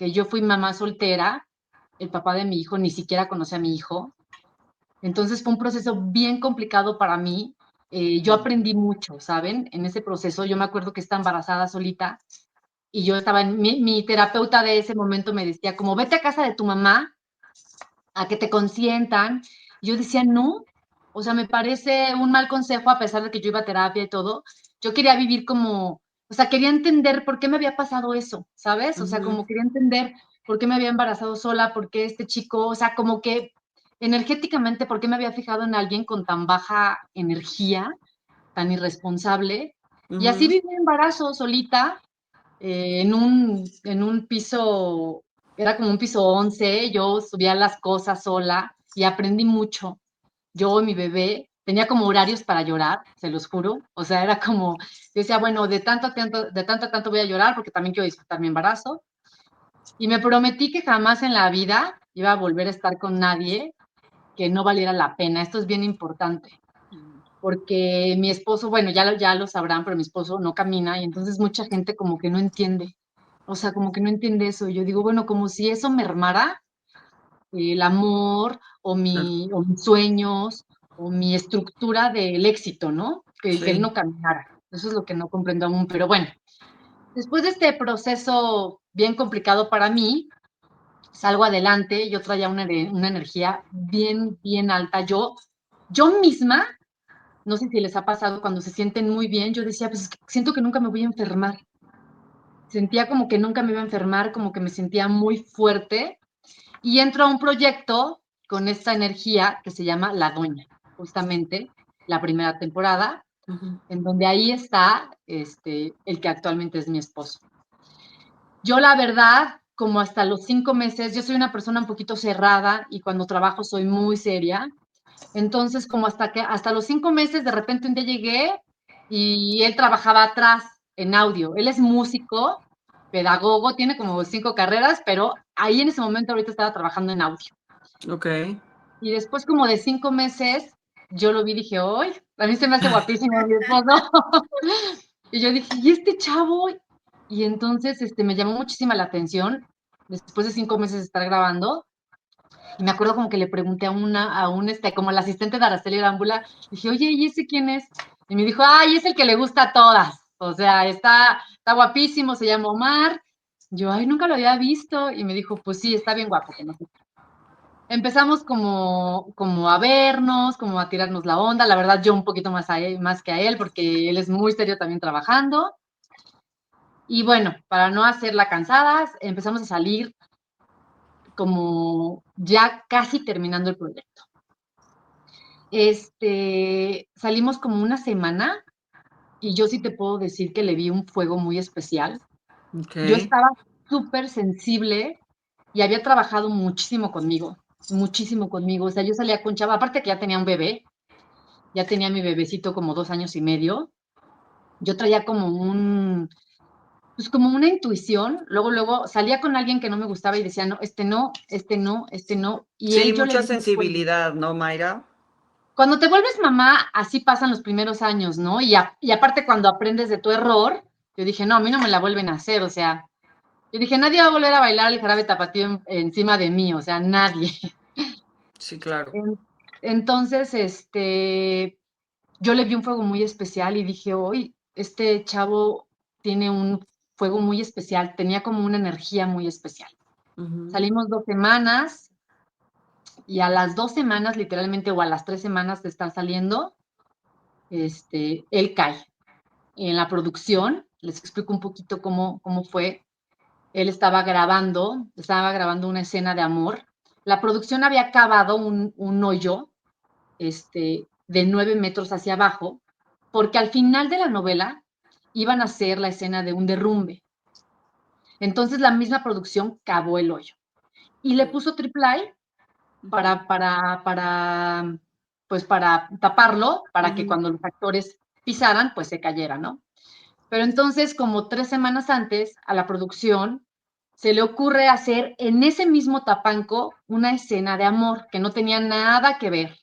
que yo fui mamá soltera, el papá de mi hijo ni siquiera conocía a mi hijo. Entonces fue un proceso bien complicado para mí. Yo aprendí mucho, ¿saben? En ese proceso yo me acuerdo que estaba embarazada solita y yo estaba en mi terapeuta de ese momento me decía como vete a casa de tu mamá a que te consientan. Y yo decía, no, o sea, me parece un mal consejo a pesar de que yo iba a terapia y todo. Yo quería vivir como, o sea, quería entender por qué me había pasado eso, ¿sabes? O sea, como quería entender por qué me había embarazado sola, por qué este chico, o sea, como que energéticamente, por qué me había fijado en alguien con tan baja energía, tan irresponsable. Y así viví el embarazo solita, en un piso, era como un piso 11, yo subía las cosas sola y aprendí mucho. Yo y mi bebé tenía como horarios para llorar, se los juro. O sea, era como, yo decía, bueno, de tanto a tanto voy a llorar porque también quiero disfrutar mi embarazo. Y me prometí que jamás en la vida iba a volver a estar con nadie que no valiera la pena. Esto es bien importante porque mi esposo, bueno, ya lo sabrán, pero mi esposo no camina y entonces mucha gente como que no entiende, o sea, como que no entiende eso. Y yo digo, bueno, como si eso mermara el amor Claro. o mis sueños o mi estructura del éxito, ¿no? Que él Sí. no caminara. Eso es lo que no comprendo aún, pero bueno, después de este proceso bien complicado para mí, salgo adelante, yo traía una energía bien alta. Yo misma no sé si les ha pasado cuando se sienten muy bien, yo decía, pues es que siento que nunca me voy a enfermar. Sentía como que nunca me iba a enfermar, como que me sentía muy fuerte. Y entro a un proyecto con esta energía que se llama La Doña, justamente la primera temporada, en donde ahí está el que actualmente es mi esposo. Yo la verdad, como hasta los 5 meses, yo soy una persona un poquito cerrada y cuando trabajo soy muy seria. Entonces, como hasta los 5 meses, de repente un día llegué y él trabajaba atrás en audio. Él es músico, pedagogo, tiene como 5 carreras, pero ahí en ese momento ahorita estaba trabajando en audio. Ok. Y después como de 5 meses, yo lo vi y dije, ¡ay! A mí se me hace guapísimo mi esposo. Y yo dije, ¿y este chavo? Y entonces me llamó muchísima la atención, después de 5 meses de estar grabando, y me acuerdo como que le pregunté como el asistente de Araceli Arámbula, dije, oye, ¿y ese quién es? Y me dijo, ay, es el que le gusta a todas. O sea, está guapísimo, se llama Omar. Yo, ay, nunca lo había visto. Y me dijo, pues sí, está bien guapo, que no sé. Empezamos como a vernos, como a tirarnos la onda. La verdad, yo un poquito más que a él, porque él es muy serio también trabajando. Y bueno, para no hacerla cansadas, empezamos a salir como ya casi terminando el proyecto. Salimos como una semana y yo sí te puedo decir que le vi un fuego muy especial. Ok. Yo estaba súper sensible y había trabajado muchísimo conmigo. O sea, yo salía con Chava, aparte que ya tenía un bebé, ya tenía mi bebecito como 2 años y medio. Yo traía pues como una intuición. Luego salía con alguien que no me gustaba y decía, no, este no, este no, este no. Y Sí, él yo le mucha vi un fuego. sensibilidad, ¿no, Mayra? Cuando te vuelves mamá, así pasan los primeros años, ¿no? Y aparte cuando aprendes de tu error, yo dije, no, a mí no me la vuelven a hacer, o sea, yo dije, nadie va a volver a bailar el jarabe tapatío encima de mí, o sea, nadie. Sí, claro. Entonces, yo le vi un fuego muy especial y dije, hoy, este chavo tiene un fuego muy especial, tenía como una energía muy especial. Ujú. Salimos 2 semanas y a las 2 semanas, literalmente, o a las 3 semanas de estar saliendo, él cae. En la producción, les explico un poquito cómo fue. Él estaba grabando una escena de amor. La producción había cavado un hoyo de 9 metros hacia abajo, porque al final de la novela iban a hacer la escena de un derrumbe. Entonces la misma producción cavó el hoyo y le puso triple para, pues para taparlo, para que Ujú. cuando los actores pisaran, pues se cayera, ¿no? Pero entonces, como 3 semanas antes, a la producción se le ocurre hacer en ese mismo tapanco una escena de amor que no tenía nada que ver,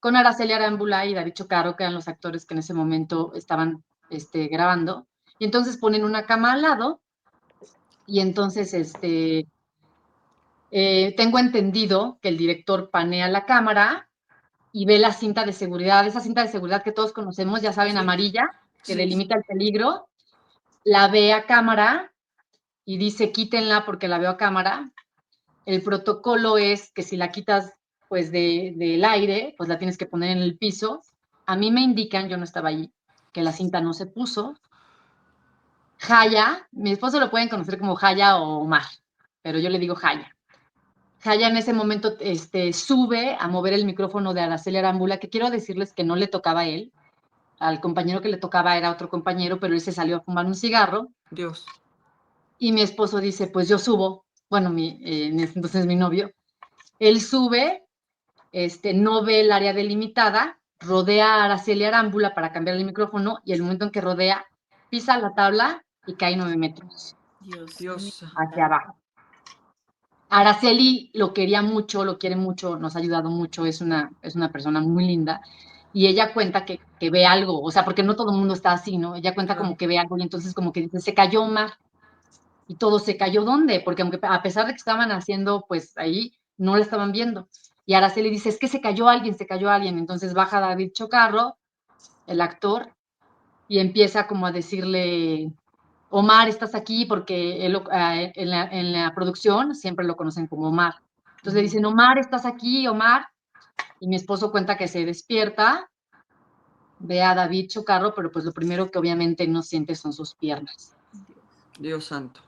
con Araceli Arámbula y David Chocaro, que eran los actores que en ese momento estaban grabando. Y entonces ponen una cama al lado y entonces, tengo entendido que el director panea la cámara y ve la cinta de seguridad, esa cinta de seguridad que todos conocemos, ya saben, Sí. amarilla, que Sí. delimita el peligro, la ve a cámara y dice, quítenla porque la veo a cámara. El protocolo es que si la quitas, pues, del aire, pues la tienes que poner en el piso. A mí me indican, yo no estaba allí, que la cinta no se puso. Jaya, mi esposo lo pueden conocer como Jaya o Omar, pero yo le digo Jaya. Jaya en ese momento sube a mover el micrófono de Araceli Arámbula, que quiero decirles que no le tocaba a él, al compañero que le tocaba era otro compañero, pero él se salió a fumar un cigarro. Dios. Y mi esposo dice, pues yo subo, bueno, en ese entonces mi novio, él sube, no ve el área delimitada, rodea a Araceli Arámbula para cambiar el micrófono y el momento en que rodea, pisa la tabla y cae 9 metros Dios. hacia abajo. Araceli lo quería mucho, lo quiere mucho, nos ha ayudado mucho, es una persona muy linda. Y ella cuenta que ve algo, o sea, porque no todo el mundo está así, ¿no? Ella cuenta como que ve algo y entonces como que dice, se cayó Omar. Y todo se cayó, ¿dónde? Porque aunque a pesar de que estaban haciendo, pues ahí, no la estaban viendo. Y Araceli dice, es que se cayó alguien, se cayó alguien. Entonces baja David Chocarro, el actor, y empieza como a decirle, Omar, estás aquí, porque él, en la producción siempre lo conocen como Omar. Entonces le dicen, Omar, estás aquí, Omar. Y mi esposo cuenta que se despierta, ve a David Chocarro, pero pues lo primero que obviamente no siente son sus piernas. Dios santo.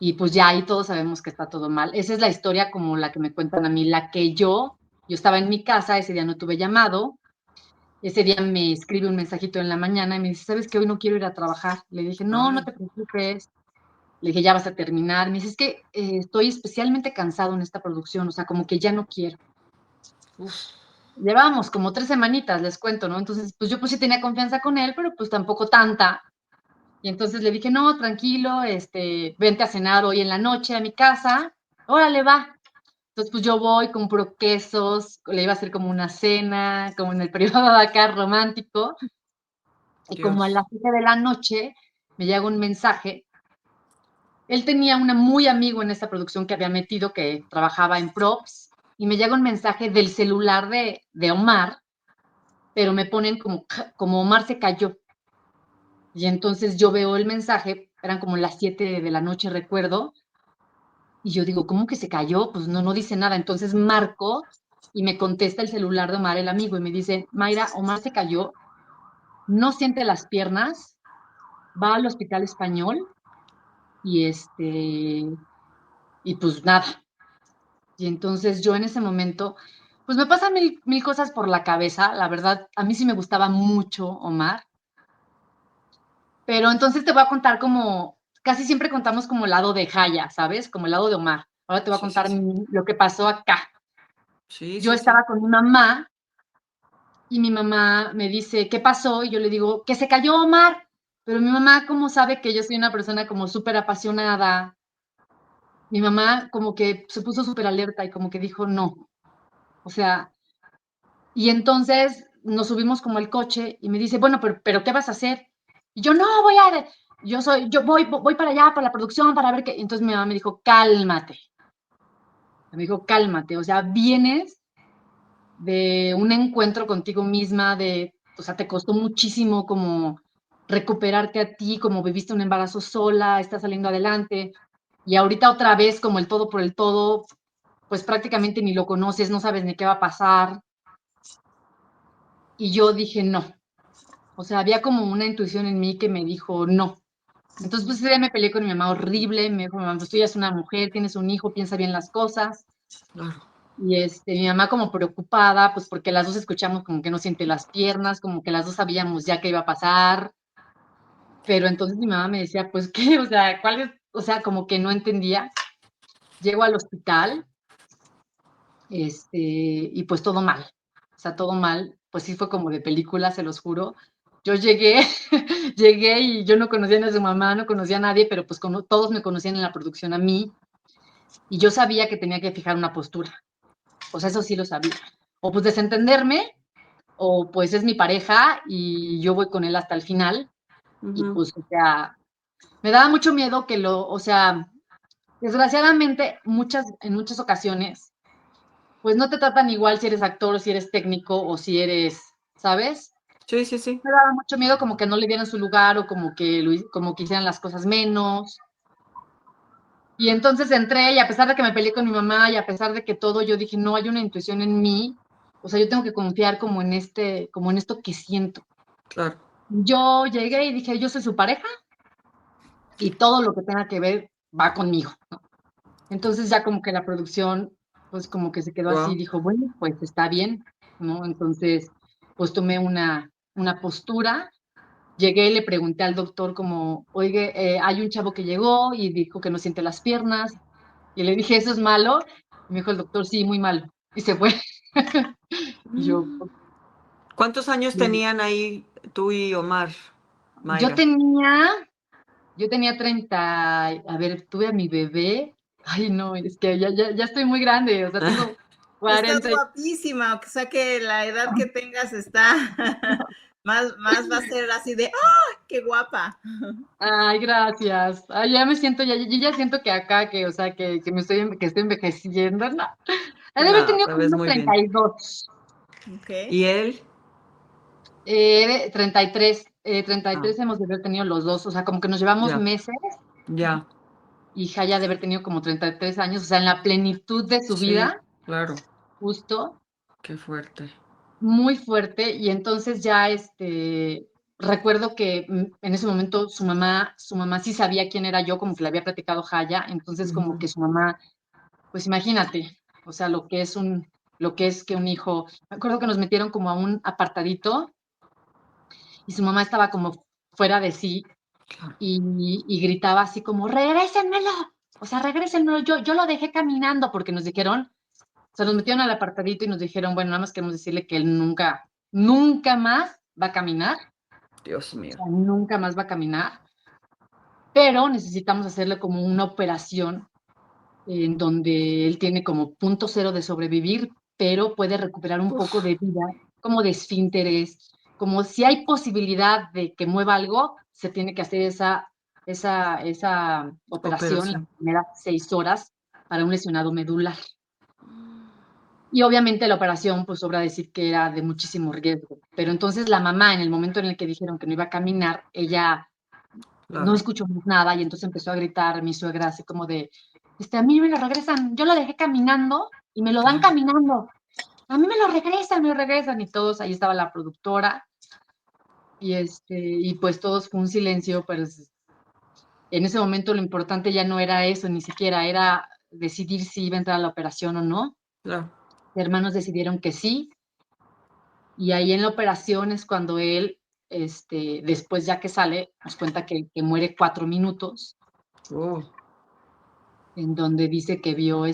Y pues ya ahí todos sabemos que está todo mal. Esa es la historia como la que me cuentan a mí, la que yo estaba en mi casa, ese día no tuve llamado, ese día me escribe un mensajito en la mañana y me dice, ¿sabes qué? Hoy no quiero ir a trabajar. Le dije, no, no te preocupes. Le dije, ya vas a terminar. Me dice, es que estoy especialmente cansado en esta producción, o sea, como que ya no quiero. Uf. Llevábamos como 3 semanitas, les cuento, ¿no? Entonces, pues yo pues sí tenía confianza con él, pero pues tampoco tanta. Y entonces le dije, no, tranquilo, vente a cenar hoy en la noche a mi casa. Órale, va. Entonces, pues yo voy, compro quesos, le iba a hacer como una cena, como en el periodo de acá romántico. Y como a Dios. las 7 de la noche me llega un mensaje. Él tenía un muy amigo en esta producción que había metido, que trabajaba en props, y me llega un mensaje del celular de Omar, pero me ponen como Omar se cayó. Y entonces yo veo el mensaje, eran como las 7 de la noche, recuerdo, y yo digo, ¿cómo que se cayó? Pues no dice nada. Entonces marco y me contesta el celular de Omar, el amigo, y me dice, Mayra, Omar se cayó, no siente las piernas, va al hospital español y y pues nada. Y entonces yo en ese momento, pues me pasan mil cosas por la cabeza. La verdad, a mí sí me gustaba mucho Omar. Pero entonces te voy a contar como, casi siempre contamos como el lado de Jaya, ¿sabes? Como el lado de Omar. Ahora te voy a Sí, sí, contar sí. lo que pasó acá. Sí, Yo sí, sí. estaba con mi mamá y mi mamá me dice, ¿qué pasó? Y yo le digo, que se cayó Omar. Pero mi mamá, como sabe que yo soy una persona como súper apasionada, mi mamá como que se puso súper alerta y como que dijo, no. O sea, y entonces nos subimos como al coche y me dice, bueno, pero ¿qué vas a hacer? Y yo, no, yo voy para allá, para la producción, para ver qué. Entonces mi mamá me dijo, cálmate. Me dijo, cálmate. O sea, vienes de un encuentro contigo misma, o sea, te costó muchísimo como recuperarte a ti, como viviste un embarazo sola, estás saliendo adelante. Y ahorita otra vez, como el todo por el todo, pues prácticamente ni lo conoces, no sabes ni qué va a pasar. Y yo dije, no. O sea, había como una intuición en mí que me dijo, no. Entonces, pues ese día me peleé con mi mamá horrible, me dijo, mamá, pues tú ya eres una mujer, tienes un hijo, piensa bien las cosas. Claro. Y mi mamá como preocupada, pues porque las dos escuchamos como que no siente las piernas, como que las dos sabíamos ya qué iba a pasar. Pero entonces mi mamá me decía, pues qué, o sea, ¿cuál es? O sea, como que no entendía. Llego al hospital, y pues todo mal. O sea, todo mal. Pues sí fue como de película, se los juro. Yo llegué, llegué y yo no conocía ni a su mamá, no conocía a nadie, pero pues todos me conocían en la producción a mí. Y yo sabía que tenía que fijar una postura. O sea, eso sí lo sabía. O pues desentenderme, o pues es mi pareja y yo voy con él hasta el final. Y pues, o sea, me daba mucho miedo o sea, desgraciadamente, en muchas ocasiones, pues no te tratan igual si eres actor o si eres técnico o si eres, ¿sabes? Sí, sí, sí. Me daba mucho miedo como que no le dieran su lugar o como que hicieran las cosas menos. Y entonces entré y a pesar de que me peleé con mi mamá y a pesar de que todo, yo dije, no, hay una intuición en mí, o sea, yo tengo que confiar como en esto que siento. Claro. Yo llegué y dije, yo soy su pareja y todo lo que tenga que ver va conmigo, ¿no? Entonces ya como que la producción, pues como que se quedó así, Wow. dijo, bueno, pues está bien, ¿no? Entonces, pues tomé una postura. Llegué y le pregunté al doctor como, oye, hay un chavo que llegó y dijo que no siente las piernas. Y le dije, ¿eso es malo? Y me dijo el doctor, sí, muy malo. Y se fue. Y yo, ¿Cuántos años tenían ahí tú y Omar, yo Mayra? tenía, yo tenía 30, a ver, tuve a mi bebé. Ay, no, es que ya estoy muy grande, o sea, tengo Estás 40. guapísima, o sea que la edad que tengas está más va a ser así de ¡ah! ¡Qué guapa! Ay, gracias. Ay, ya me siento, yo ya siento que acá, que, o sea, que estoy envejeciendo, ¿no? He de haber No, tenido te como ves unos muy bien. 32, Ok. ¿Y él? 33, Ah, 33 hemos de haber tenido los dos, o sea, como que nos llevamos ya, meses, ya. y Jaya de haber tenido como 33 años, o sea, en la plenitud de su Sí, vida, claro. justo, Qué fuerte. muy fuerte, y entonces ya, recuerdo que en ese momento su mamá sí sabía quién era yo, como que le había platicado Jaya, entonces como Ujú, que su mamá, pues imagínate, o sea, lo que es que un hijo, me acuerdo que nos metieron como a un apartadito, y su mamá estaba como fuera de sí, claro. y gritaba así como, regrésenmelo, o sea, regrésenmelo, yo lo dejé caminando, porque nos dijeron, o sea, nos metieron al apartadito y nos dijeron, bueno, nada más queremos decirle que él nunca, nunca más va a caminar, Dios o mío. sea, nunca más va a caminar, pero necesitamos hacerle como una operación en donde él tiene como punto cero de sobrevivir, pero puede recuperar un poco Uf, de vida, como de esfínteres, como si hay posibilidad de que mueva algo, se tiene que hacer esa operación las operación. primeras 6 horas para un lesionado medular. Y obviamente la operación, pues sobra decir que era de muchísimo riesgo. Pero entonces la mamá, en el momento en el que dijeron que no iba a caminar, ella no Claro. escuchó más nada y entonces empezó a gritar mi suegra así como de, a mí me lo regresan, yo lo dejé caminando y me lo dan Claro. caminando, a mí me lo regresan y todos, ahí estaba la productora y pues todos fue un silencio, pero en ese momento lo importante ya no era eso, ni siquiera era decidir si iba a entrar a la operación o no. Claro. Mis hermanos decidieron que sí. Y ahí en la operación es cuando él, después ya que sale, nos cuenta que muere 4 minutos, Oh, en donde dice que vio,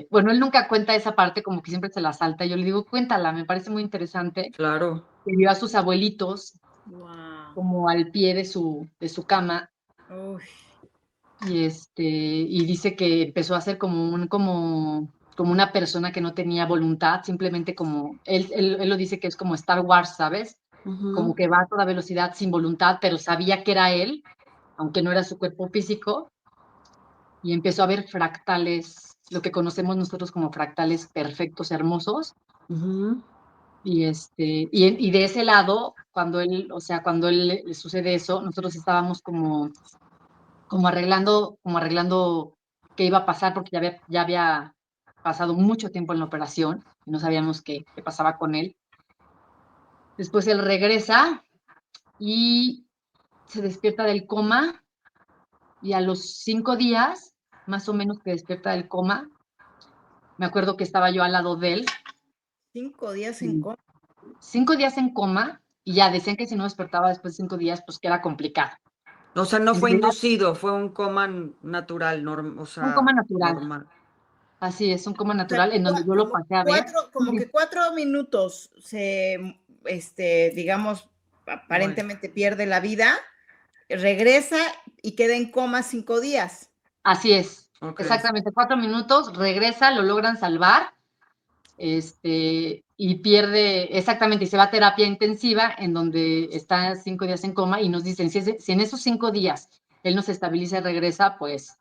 bueno, él nunca cuenta esa parte, como que siempre se la salta. Yo le digo, cuéntala, me parece muy interesante. claro. Que vio a sus abuelitos Wow. como al pie de su cama Uy. y dice que empezó a ser como una persona que no tenía voluntad, simplemente como, él lo dice que es como Star Wars, ¿sabes? Como Ujú, que va a toda velocidad sin voluntad, pero sabía que era él, aunque no era su cuerpo físico, y empezó a ver fractales, lo que conocemos nosotros como fractales perfectos, hermosos, ujú, y de ese lado, o sea, cuando él le sucede eso, nosotros estábamos como arreglando qué iba a pasar, porque ya había pasado mucho tiempo en la operación, y no sabíamos qué pasaba con él. Después él regresa y se despierta del coma y a los 5 días, más o menos que despierta del coma, me acuerdo que estaba yo al lado de él, 5 días en y coma. 5 días en coma y ya decían que si no despertaba después de 5 días, pues que era complicado. o sea, no Y fue se veía inducido, fue un coma natural, o un coma sea, natural, normal. así es, un coma O sea, natural en donde yo lo pasé a ver. como que 4 minutos digamos, Muere. aparentemente pierde la vida, regresa y queda en coma 5 días. Así es, Ok. exactamente, 4 minutos, regresa, lo logran salvar, y pierde, exactamente, y se va a terapia intensiva, en donde está 5 días en coma, y nos dicen, si en esos 5 días él no se estabiliza y regresa, pues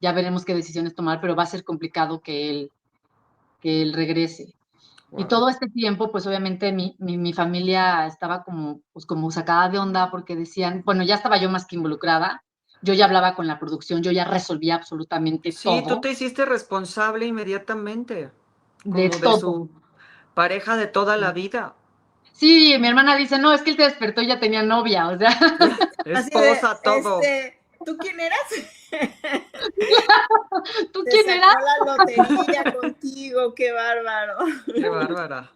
ya veremos qué decisiones tomar, pero va a ser complicado que él regrese. Y Wow. todo este tiempo, pues obviamente mi familia estaba como, pues, como sacada de onda porque decían, bueno, ya estaba yo más que involucrada, yo ya hablaba con la producción, yo ya resolvía absolutamente Sí, tú todo, te hiciste responsable inmediatamente, de como de todo. su pareja de toda la vida. Sí, mi hermana dice, no, es que él se despertó y ya tenía novia, o sea, Así de, Esposa, todo. ¿tú quién eras? ¿tú Se quién eras? sacó la lotería contigo, qué bárbaro. Qué bárbara,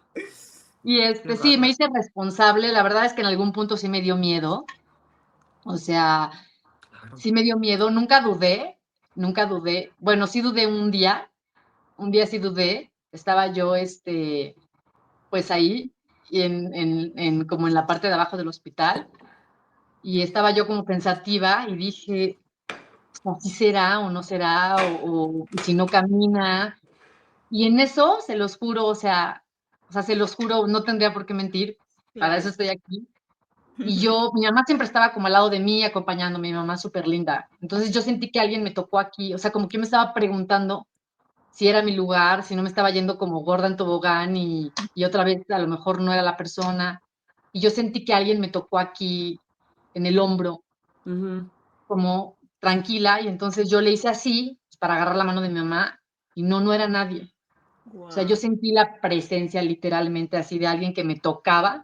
Y qué sí, me bárbara. hice responsable, la verdad es que en algún punto sí me dio miedo, o sea, Claro. sí me dio miedo, nunca dudé, bueno, sí dudé un día sí dudé, estaba yo, pues ahí, y como en la parte de abajo del hospital, y estaba yo como pensativa y dije, ¿así será o no será? O si no camina. Y en eso, se los juro, o sea, se los juro, no tendría por qué mentir, para eso Claro. estoy aquí. Y mi mamá siempre estaba como al lado de mí, acompañándome, mi mamá súper linda. Entonces yo sentí que alguien me tocó aquí, o sea, como que yo me estaba preguntando si era mi lugar, si no me estaba yendo como gorda en tobogán y otra vez a lo mejor no era la persona. Y yo sentí que alguien me tocó aquí en el hombro, Ujú. como tranquila, y entonces yo le hice así para agarrar la mano de mi mamá y no era nadie. O sea, yo Wow. sentí la presencia literalmente así de alguien que me tocaba.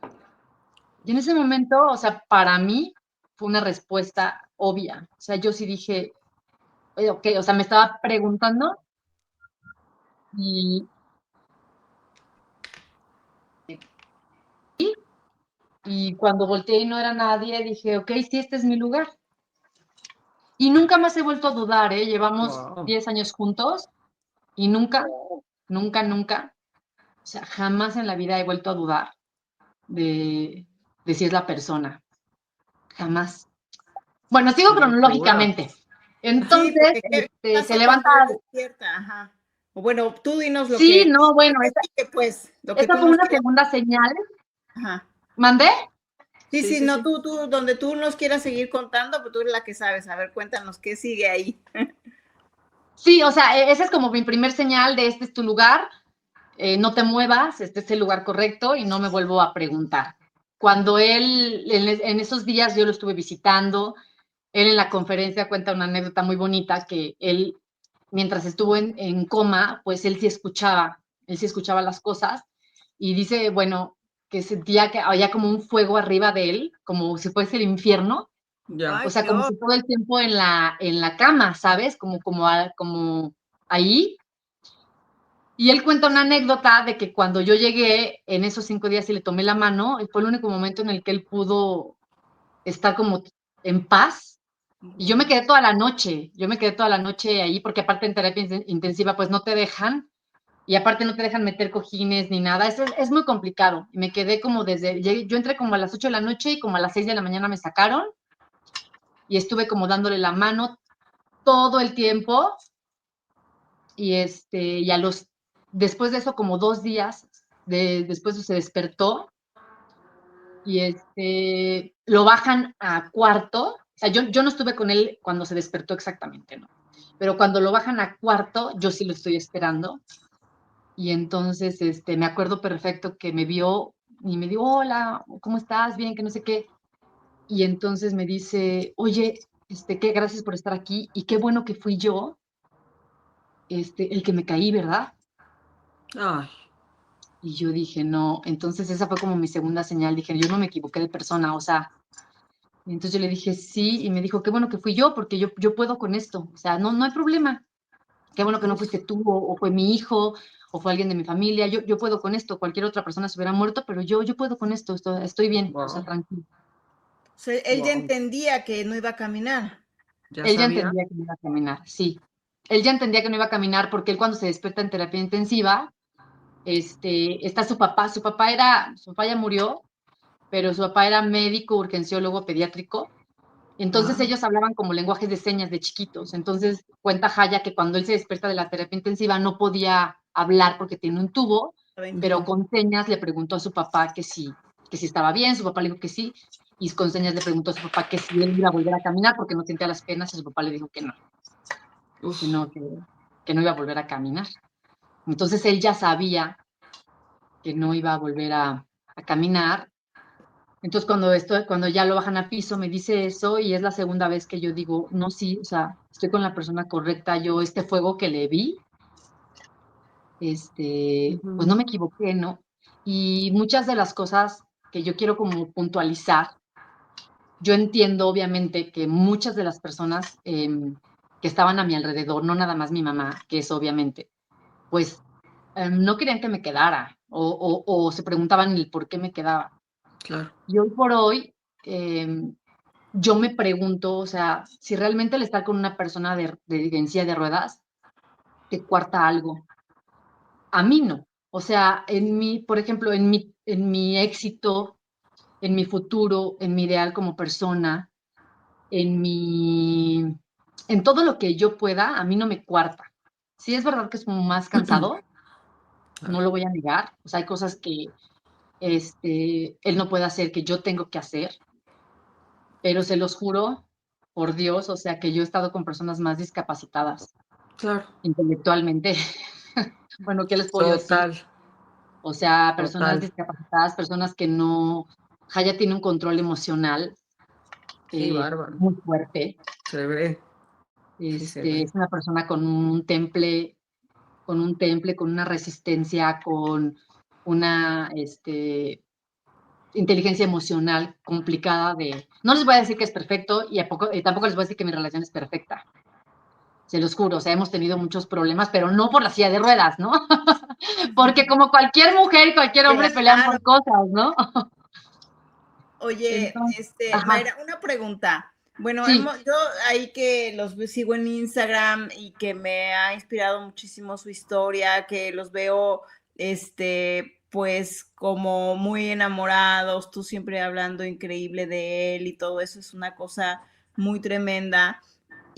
Y en ese momento, o sea, para mí fue una respuesta obvia. O sea, yo sí dije, ok, o sea, me estaba preguntando y, y cuando volteé y no era nadie, dije, ok, sí, este es mi lugar. Y nunca más he vuelto a dudar, ¿eh? Llevamos Wow. 10 años juntos y nunca, nunca, nunca, o sea, jamás en la vida he vuelto a dudar de si es la persona. Jamás. Bueno, sigo Qué locura. cronológicamente. Sí, Entonces, porque ¿qué se pasó levanta. cuando él despierta? Ajá. O bueno, tú dinos Sí, no, lo bueno, que sigue, pues, lo que esa tú fue nos una quieras. segunda señal. Ajá. ¿Mandé? Sí, Sí, sí, sí, no, sí. donde tú nos quieras seguir contando, pues tú eres la que sabes. A ver, cuéntanos qué sigue ahí. Sí, o sea, esa es como mi primer señal de este es tu lugar, no te muevas, este es el lugar correcto y no me vuelvo a preguntar. Cuando él, en esos días yo lo estuve visitando, él en la conferencia cuenta una anécdota muy bonita que él, mientras estuvo en coma, pues él sí escuchaba las cosas y dice, bueno, que sentía que había como un fuego arriba de él, como si fuese el infierno, Ya. o Ay, sea, qué como horror. si todo el tiempo en la cama, ¿sabes? Como ahí. Y él cuenta una anécdota de que cuando yo llegué en esos 5 días y le tomé la mano, fue el único momento en el que él pudo estar como en paz. Y yo me quedé toda la noche ahí, porque aparte en terapia intensiva, pues no te dejan, y aparte no te dejan meter cojines ni nada, es muy complicado. Y me quedé como yo entré como a las 8 de la noche y como a las 6 de la mañana me sacaron, y estuve como dándole la mano todo el tiempo, y después de eso, como 2 días, después se despertó, y lo bajan a cuarto. O sea, yo no estuve con él cuando se despertó exactamente, ¿no? Pero cuando lo bajan a cuarto, yo sí lo estoy esperando. Y entonces, me acuerdo perfecto que me vio y me dijo, hola, ¿cómo estás? Bien, que no sé qué. Y entonces me dice, oye, qué gracias por estar aquí y qué bueno que fui yo, el que me caí, ¿verdad? Ay, Y yo dije, no. Entonces esa fue como mi segunda señal. Dije, yo no me equivoqué de persona, o sea. Y entonces yo le dije, sí, y me dijo, qué bueno que fui yo, porque yo puedo con esto, o sea, no hay problema. Qué bueno que no fuiste tú, o fue mi hijo, o fue alguien de mi familia, yo puedo con esto, cualquier otra persona se hubiera muerto, pero yo puedo con esto, estoy bien, o sea, wow, tranquilo. O sea, él ya wow. entendía que no iba a caminar. ¿Ya Él ya sabía? entendía que no iba a caminar, sí. Él ya entendía que no iba a caminar porque él cuando se despierta en terapia intensiva, está su papá ya murió, pero su papá era médico, urgenciólogo, pediátrico. Entonces Ah, ellos hablaban como lenguajes de señas de chiquitos. Entonces cuenta Jaya que cuando él se despierta de la terapia intensiva no podía hablar porque tiene un tubo, Estaba pero ujú. intubo. con señas le preguntó a su papá que si estaba bien, su papá le dijo que sí, y con señas le preguntó a su papá que si él iba a volver a caminar porque no sentía las penas y su papá le dijo que no. Uf, que no iba a volver a caminar. Entonces él ya sabía que no iba a volver a caminar. Entonces cuando ya lo bajan a piso, me dice eso y es la segunda vez que yo digo, no, sí, o sea, estoy con la persona correcta. Yo este fuego que le vi, pues no me equivoqué, ¿no? Y muchas de las cosas que yo quiero como puntualizar, yo entiendo obviamente que muchas de las personas que estaban a mi alrededor, no nada más mi mamá, que es obviamente, pues no querían que me quedara o se preguntaban el por qué me quedaba. claro. Y hoy por hoy, yo me pregunto, o sea, si realmente el estar con una persona en silla de ruedas te cuarta algo. A mí no. O sea, por ejemplo, en mi éxito, en mi futuro, en mi ideal como persona, en mi, en todo lo que yo pueda, a mí no me cuarta. Sí es verdad que es como más cansado, no lo voy a negar. O sea, hay cosas que él no puede hacer que yo tengo que hacer, pero se los juro por Dios, o sea, que yo he estado con personas más discapacitadas Claro. intelectualmente. Bueno, ¿qué les puedo yo decir? Total, O sea, personas total. discapacitadas, personas que no, Jaya tiene un control emocional Sí, bárbaro. muy fuerte. Se ve, sí se ve. Es una persona con una resistencia, con una inteligencia emocional complicada no les voy a decir que es perfecto y tampoco les voy a decir que mi relación es perfecta. Se los juro, o sea, hemos tenido muchos problemas, pero no por la silla de ruedas, ¿no? Porque como cualquier mujer y cualquier hombre pelean Claro. por cosas, ¿no? Oye, Entonces, Mayra, una pregunta. Bueno, sí, yo ahí que los sigo en Instagram y que me ha inspirado muchísimo su historia, que los veo, pues como muy enamorados, tú siempre hablando increíble de él y todo eso es una cosa muy tremenda.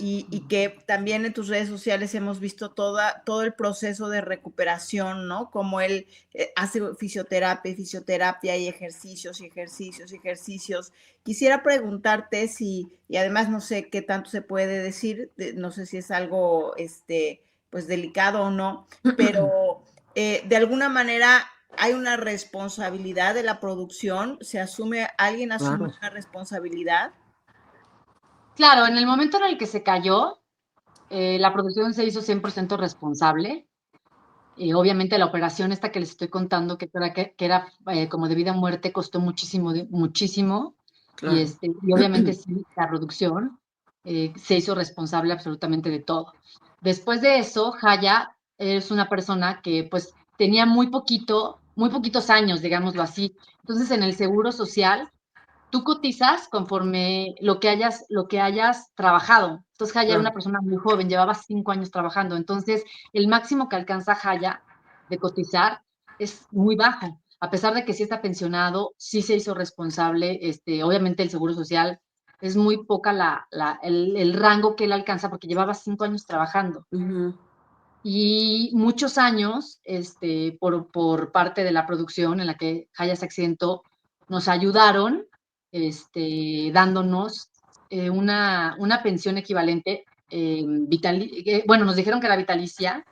Y que también en tus redes sociales hemos visto todo el proceso de recuperación, ¿no? Como él hace fisioterapia y ejercicios y ejercicios y ejercicios. Quisiera preguntarte si, y además no sé qué tanto se puede decir, no sé si es algo, pues delicado o no, pero de alguna manera hay una responsabilidad de la producción, alguien asume Claro. una responsabilidad. claro, en el momento en el que se cayó, la producción se hizo 100% responsable. Obviamente la operación esta que les estoy contando, que era como de vida o muerte, costó muchísimo, muchísimo. Y, Claro. y obviamente sí, la producción se hizo responsable absolutamente de todo. Después de eso, Jaya es una persona que pues tenía muy poquitos años, digámoslo así. Entonces en el Seguro Social tú cotizas conforme lo que hayas trabajado. Entonces, Jaya era una Claro. persona muy joven, llevaba 5 años trabajando. Entonces, el máximo que alcanza Jaya de cotizar es muy bajo. A pesar de que sí está pensionado, sí se hizo responsable. Obviamente, el Seguro Social es muy poca el rango que él alcanza porque llevaba 5 años trabajando. Ujú. Y muchos años, por parte de la producción en la que Jaya se accidentó, nos ayudaron, dándonos una pensión equivalente, bueno, nos dijeron que era vitalicia,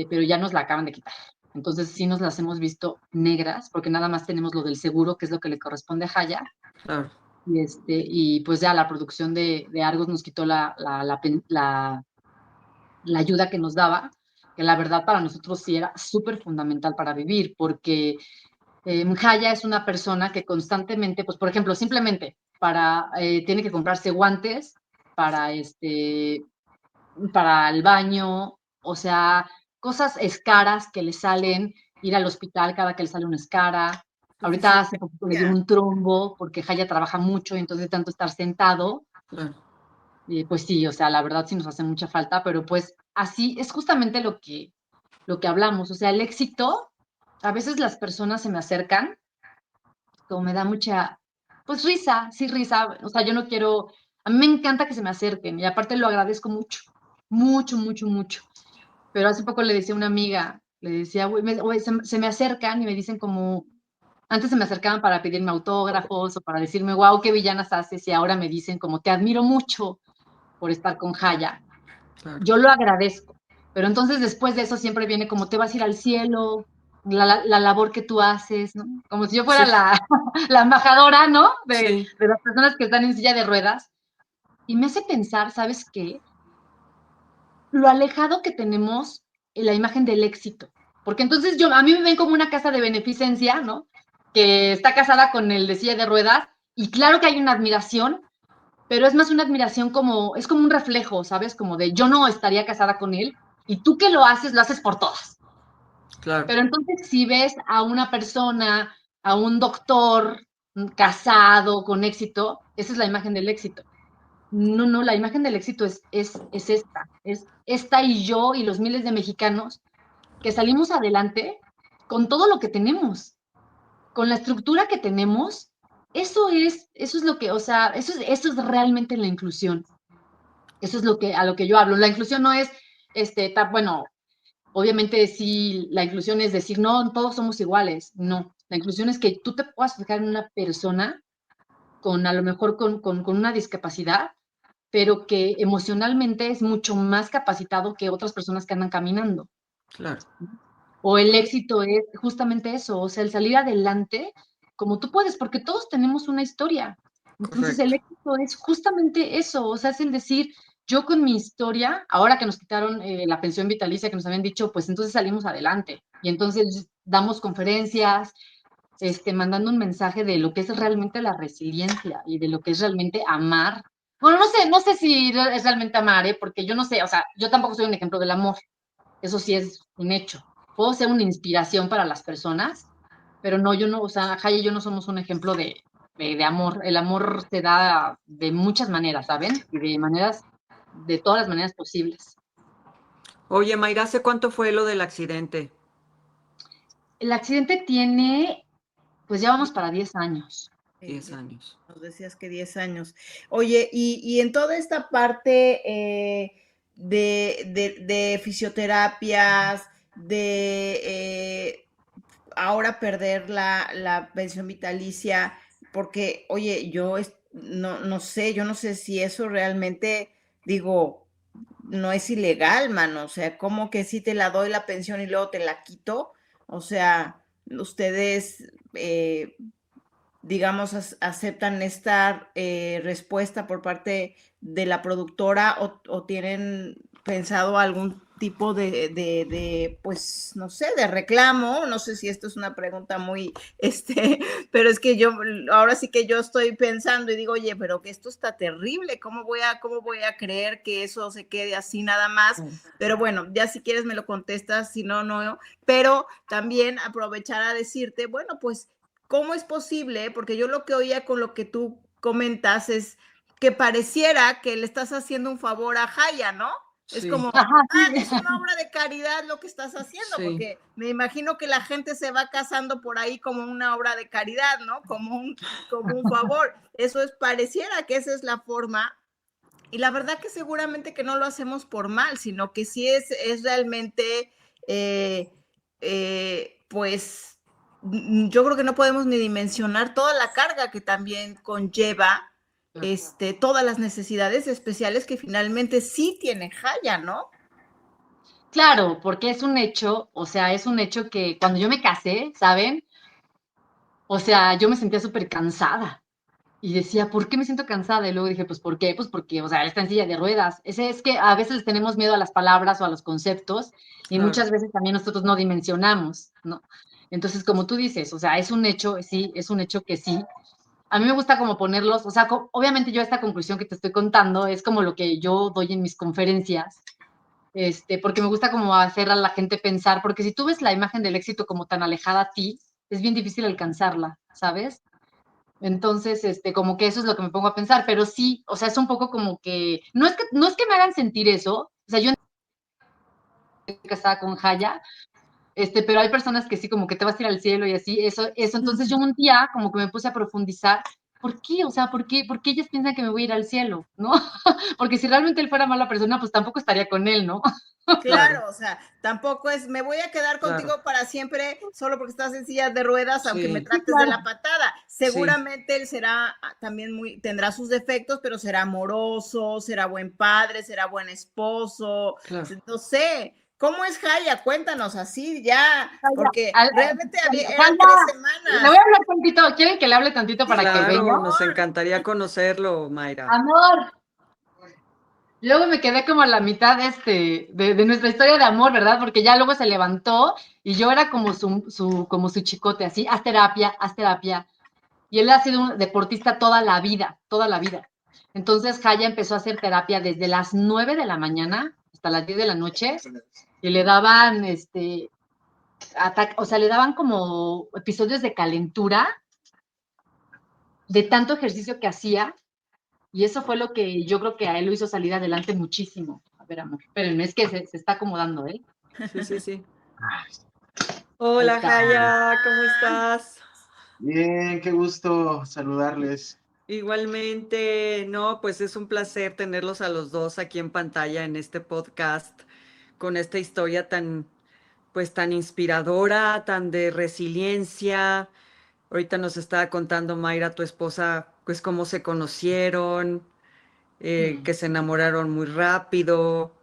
pero ya nos la acaban de quitar. Entonces sí nos las hemos visto negras, porque nada más tenemos lo del seguro, que es lo que le corresponde a Jaya, Claro. y pues ya la producción de Argos nos quitó la ayuda que nos daba, que la verdad para nosotros sí era súper fundamental para vivir, porque Jaya es una persona que constantemente, pues por ejemplo, simplemente tiene que comprarse guantes para, para el baño, o sea, cosas escaras que le salen, ir al hospital cada que le sale una escara. Tu Ahorita hace poquito le dio fisioterapia. un trombo porque Jaya trabaja mucho y entonces de tanto estar sentado, Claro. pues sí, o sea, la verdad sí nos hace mucha falta, pero pues así es justamente lo que hablamos. O sea, el éxito, a veces las personas se me acercan, como me da mucha, pues risa, sí, risa. O sea, yo no quiero, a mí me encanta que se me acerquen y aparte lo agradezco mucho, mucho, mucho, mucho. Pero hace poco le decía a una amiga, le decía, güey, se me acercan y me dicen como, antes se me acercaban para pedirme autógrafos o para decirme, wow, qué villanas haces, y ahora me dicen como, te admiro mucho por estar con Jaya. Claro. Yo lo agradezco, pero entonces después de eso siempre viene como te vas a ir al cielo, la labor que tú haces, ¿no? Como si yo fuera Sí. la embajadora, ¿no? Sí. De las personas que están en silla de ruedas. Y me hace pensar, ¿sabes qué? Lo alejado que tenemos en la imagen del éxito. Porque entonces a mí me ven como una casa de beneficencia, ¿no? Que está casada con el de silla de ruedas, y claro que hay una admiración, pero es más una admiración como, es como un reflejo, ¿sabes? Como de yo no estaría casada con él, y tú que lo haces por todas. Claro. Pero entonces si ves a una persona, a un doctor casado, con éxito, esa es la imagen del éxito. No, la imagen del éxito es esta y yo y los miles de mexicanos que salimos adelante con todo lo que tenemos, con la estructura que tenemos. Eso es lo que, o sea, eso es realmente la inclusión. Eso es a lo que yo hablo. La inclusión no es, bueno, obviamente sí, la inclusión es decir, no, todos somos iguales. No, la inclusión es que tú te puedas fijar en una persona a lo mejor con una discapacidad, pero que emocionalmente es mucho más capacitado que otras personas que andan caminando. Claro. O el éxito es justamente eso, o sea, el salir adelante como tú puedes, porque todos tenemos una historia. Entonces, el Correcto. éxito es justamente eso, o sea, es el decir, yo con mi historia, ahora que nos quitaron la pensión vitalicia que nos habían dicho, pues entonces salimos adelante. Y entonces damos conferencias, mandando un mensaje de lo que es realmente la resiliencia y de lo que es realmente amar. Bueno, no sé si es realmente amar, porque yo no sé, o sea, yo tampoco soy un ejemplo del amor, eso sí es un hecho. Puedo ser una inspiración para las personas, pero no, yo no, o sea, Jaya y yo no somos un ejemplo de amor. El amor se da de muchas maneras, ¿saben? Y de todas las maneras posibles. Oye, Mayra, ¿hace cuánto fue lo del accidente? El accidente tiene, pues ya vamos para 10 años. 10 años. Nos decías que 10 años. Oye, y en toda esta parte de fisioterapias, ahora perder la pensión vitalicia, porque, oye, no sé, yo no sé si eso realmente, digo, no es ilegal, mano. O sea, ¿cómo que si te la doy la pensión y luego te la quito? O sea, ustedes digamos, aceptan esta respuesta por parte de la productora o tienen pensado algún tipo pues, no sé, de reclamo. No sé si esto es una pregunta muy, pero es que ahora sí que yo estoy pensando y digo, oye, pero que esto está terrible, cómo voy a creer que eso se quede así nada más? Pero bueno, ya si quieres me lo contestas, si no, no, pero también aprovechar a decirte, bueno, pues, ¿cómo es posible? Porque yo lo que oía con lo que tú comentas es que pareciera que le estás haciendo un favor a Jaya, ¿no? Es Sí. como, Ajá, sí. es una obra de caridad lo que estás haciendo, Sí. porque me imagino que la gente se va casando por ahí como una obra de caridad, ¿no? Como un favor. Eso pareciera que esa es la forma. Y la verdad que seguramente que no lo hacemos por mal, sino que sí es realmente, pues, yo creo que no podemos ni dimensionar toda la carga que también conlleva todas las necesidades especiales que finalmente sí tiene Jaya, ¿no? Claro, porque es un hecho, o sea, es un hecho que cuando yo me casé, ¿saben? O sea, yo me sentía súper cansada y decía, ¿por qué me siento cansada? Y luego dije, pues, ¿por qué? Pues porque, o sea, él está en silla de ruedas. Es que a veces les tenemos miedo a las palabras o a los conceptos y Claro. muchas veces también nosotros no dimensionamos, ¿no? Entonces, como tú dices, o sea, es un hecho, sí, es un hecho que sí. A mí me gusta como ponerlos, o sea, obviamente yo esta conclusión que te estoy contando es como lo que yo doy en mis conferencias, porque me gusta como hacer a la gente pensar, porque si tú ves la imagen del éxito como tan alejada a ti, es bien difícil alcanzarla, ¿sabes? Entonces, como que eso es lo que me pongo a pensar, pero sí, o sea, es un poco como que, no es que me hagan sentir eso, o sea, yo estoy casada con Jaya, pero hay personas que sí, como que te vas a ir al cielo y así, eso, entonces yo un día como que me puse a profundizar ¿por qué? O sea, ¿por qué ellas piensan que me voy a ir al cielo? ¿No? Porque si realmente él fuera mala persona, pues tampoco estaría con él, ¿no? Claro, Claro, o sea, tampoco es, me voy a quedar claro. contigo para siempre solo porque estás en silla de ruedas, aunque me Sí, Sí, trates de la claro. patada. sí, Seguramente él será también tendrá sus defectos, pero será amoroso, será buen padre, será buen esposo, claro. no sé. ¿Cómo es Jaya? Cuéntanos así ya, Jaya, porque realmente eran Jaya, 3 semanas. le voy a hablar tantito. ¿Quieren que le hable tantito Sí, para que por venga? Claro, nos favor. encantaría conocerlo, Mayra. Amor. Luego me quedé como a la mitad de nuestra historia de amor, ¿verdad? Porque ya luego se levantó y yo era como como su chicote, así, haz terapia, haz terapia. Y él ha sido un deportista toda la vida, toda la vida. Entonces Jaya empezó a hacer terapia desde las 9 de la mañana hasta las 10 de la noche y le daban, o sea, le daban como episodios de calentura de tanto ejercicio que hacía. Y eso fue lo que yo creo que a él lo hizo salir adelante muchísimo. A ver, amor, espérenme, es que se está acomodando, ¿eh? Sí, sí, sí. Ahí Hola, está. Jaya, ¿cómo Ah, estás? Bien, qué gusto saludarles. Igualmente, no, pues es un placer tenerlos a los dos aquí en pantalla en este podcast con esta historia tan, pues tan inspiradora, tan de resiliencia. Ahorita nos estaba contando Mayra, tu esposa, pues cómo se conocieron, que se enamoraron muy rápido.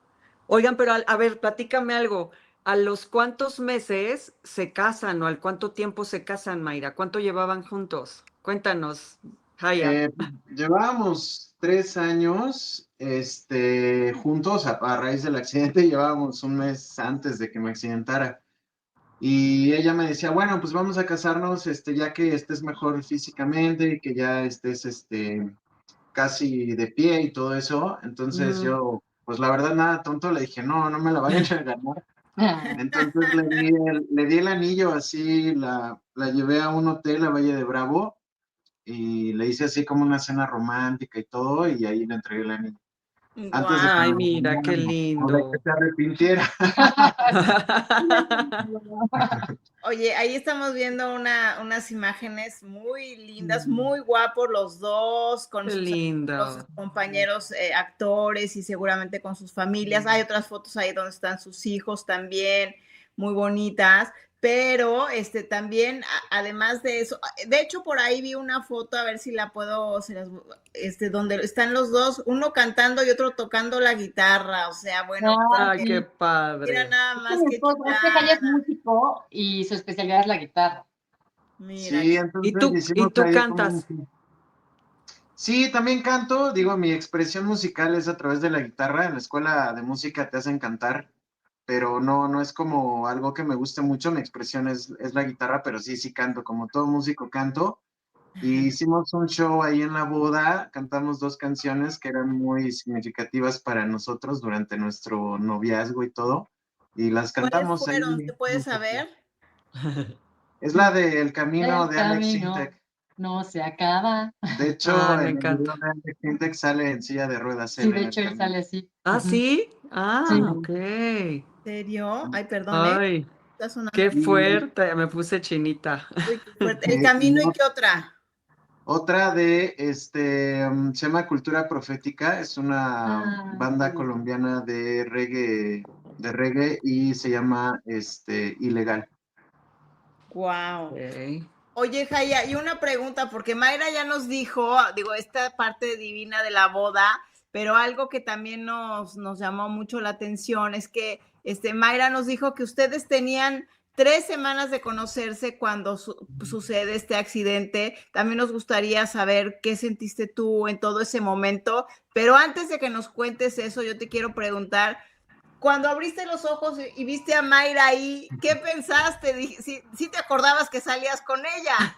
Oigan, pero a ver, platícame algo. ¿A los cuántos meses se casan o al cuánto tiempo se casan, Mayra? ¿Cuánto llevaban juntos? Cuéntanos, Jaya. Llevábamos 3 años, juntos a raíz del accidente, llevábamos un mes antes de que me accidentara. Y ella me decía, bueno, pues vamos a casarnos, ya que estés mejor físicamente y que ya estés, casi de pie y todo eso. Entonces Ujú. yo, pues la verdad, nada tonto, le dije, no, no me la vayan a ganar. Entonces le di el anillo así, la llevé a un hotel a Valle de Bravo y le hice así como una cena romántica y todo, y ahí le entregué el anillo. Antes de que Ay, me mira, qué regañara o de que lindo. se arrepintiera. oye, ahí estamos viendo unas imágenes muy lindas, Mm, muy guapos los dos, qué con sus lindo. compañeros actores y seguramente con sus familias. Hay otras fotos ahí donde están sus hijos también, muy bonitas. Pero también, además de eso, de hecho por ahí vi una foto, a ver si la puedo, donde están los dos, uno cantando y otro tocando la guitarra. O sea, bueno, Ah, Ay, qué sí. mira padre. nada Es que más mi que esposo, es que Jaya es chulada. músico y su especialidad es la guitarra. Mira, Sí, ¿Y entonces y hicimos tú ahí como cantas? Sí, también canto, digo, mi expresión musical es a través de la guitarra. En la escuela de música te hacen cantar, pero no, no es como algo que me guste mucho. Mi expresión es la guitarra, pero sí, sí canto, como todo músico canto. Y hicimos un show ahí en la boda, cantamos 2 canciones que eran muy significativas para nosotros durante nuestro noviazgo y todo, y las ¿cuáles cantamos ahí. fueron? ¿Se puede saber? Es la de El Camino El de Alex camino Sintek. no se acaba. De Ay, hecho, me en el video encanta. de Alex Sintek sale en silla de ruedas Sí, él de en el hecho él camino. sale así. ¿Ah, Ujú. sí? Sí. Ah, ok. ¿En serio? Ay, perdón, Ay, está sonando. qué Y, fuerte, me puse chinita. Uy, qué fuerte. ¿El y camino y qué otra? otra de, se llama Cultura Profética, es una Ah, banda sí. colombiana de reggae y se llama, Ilegal. Wow. Ok. Oye, Jaya, y una pregunta, porque Mayra ya nos dijo, digo, esta parte divina de la boda, pero algo que también nos llamó mucho la atención es que Mayra nos dijo que ustedes tenían 3 semanas de conocerse cuando sucede este accidente. También nos gustaría saber qué sentiste tú en todo ese momento, pero antes de que nos cuentes eso, yo te quiero preguntar, cuando abriste los ojos y viste a Mayra ahí, ¿qué pensaste? ¿Sí te acordabas que salías con ella?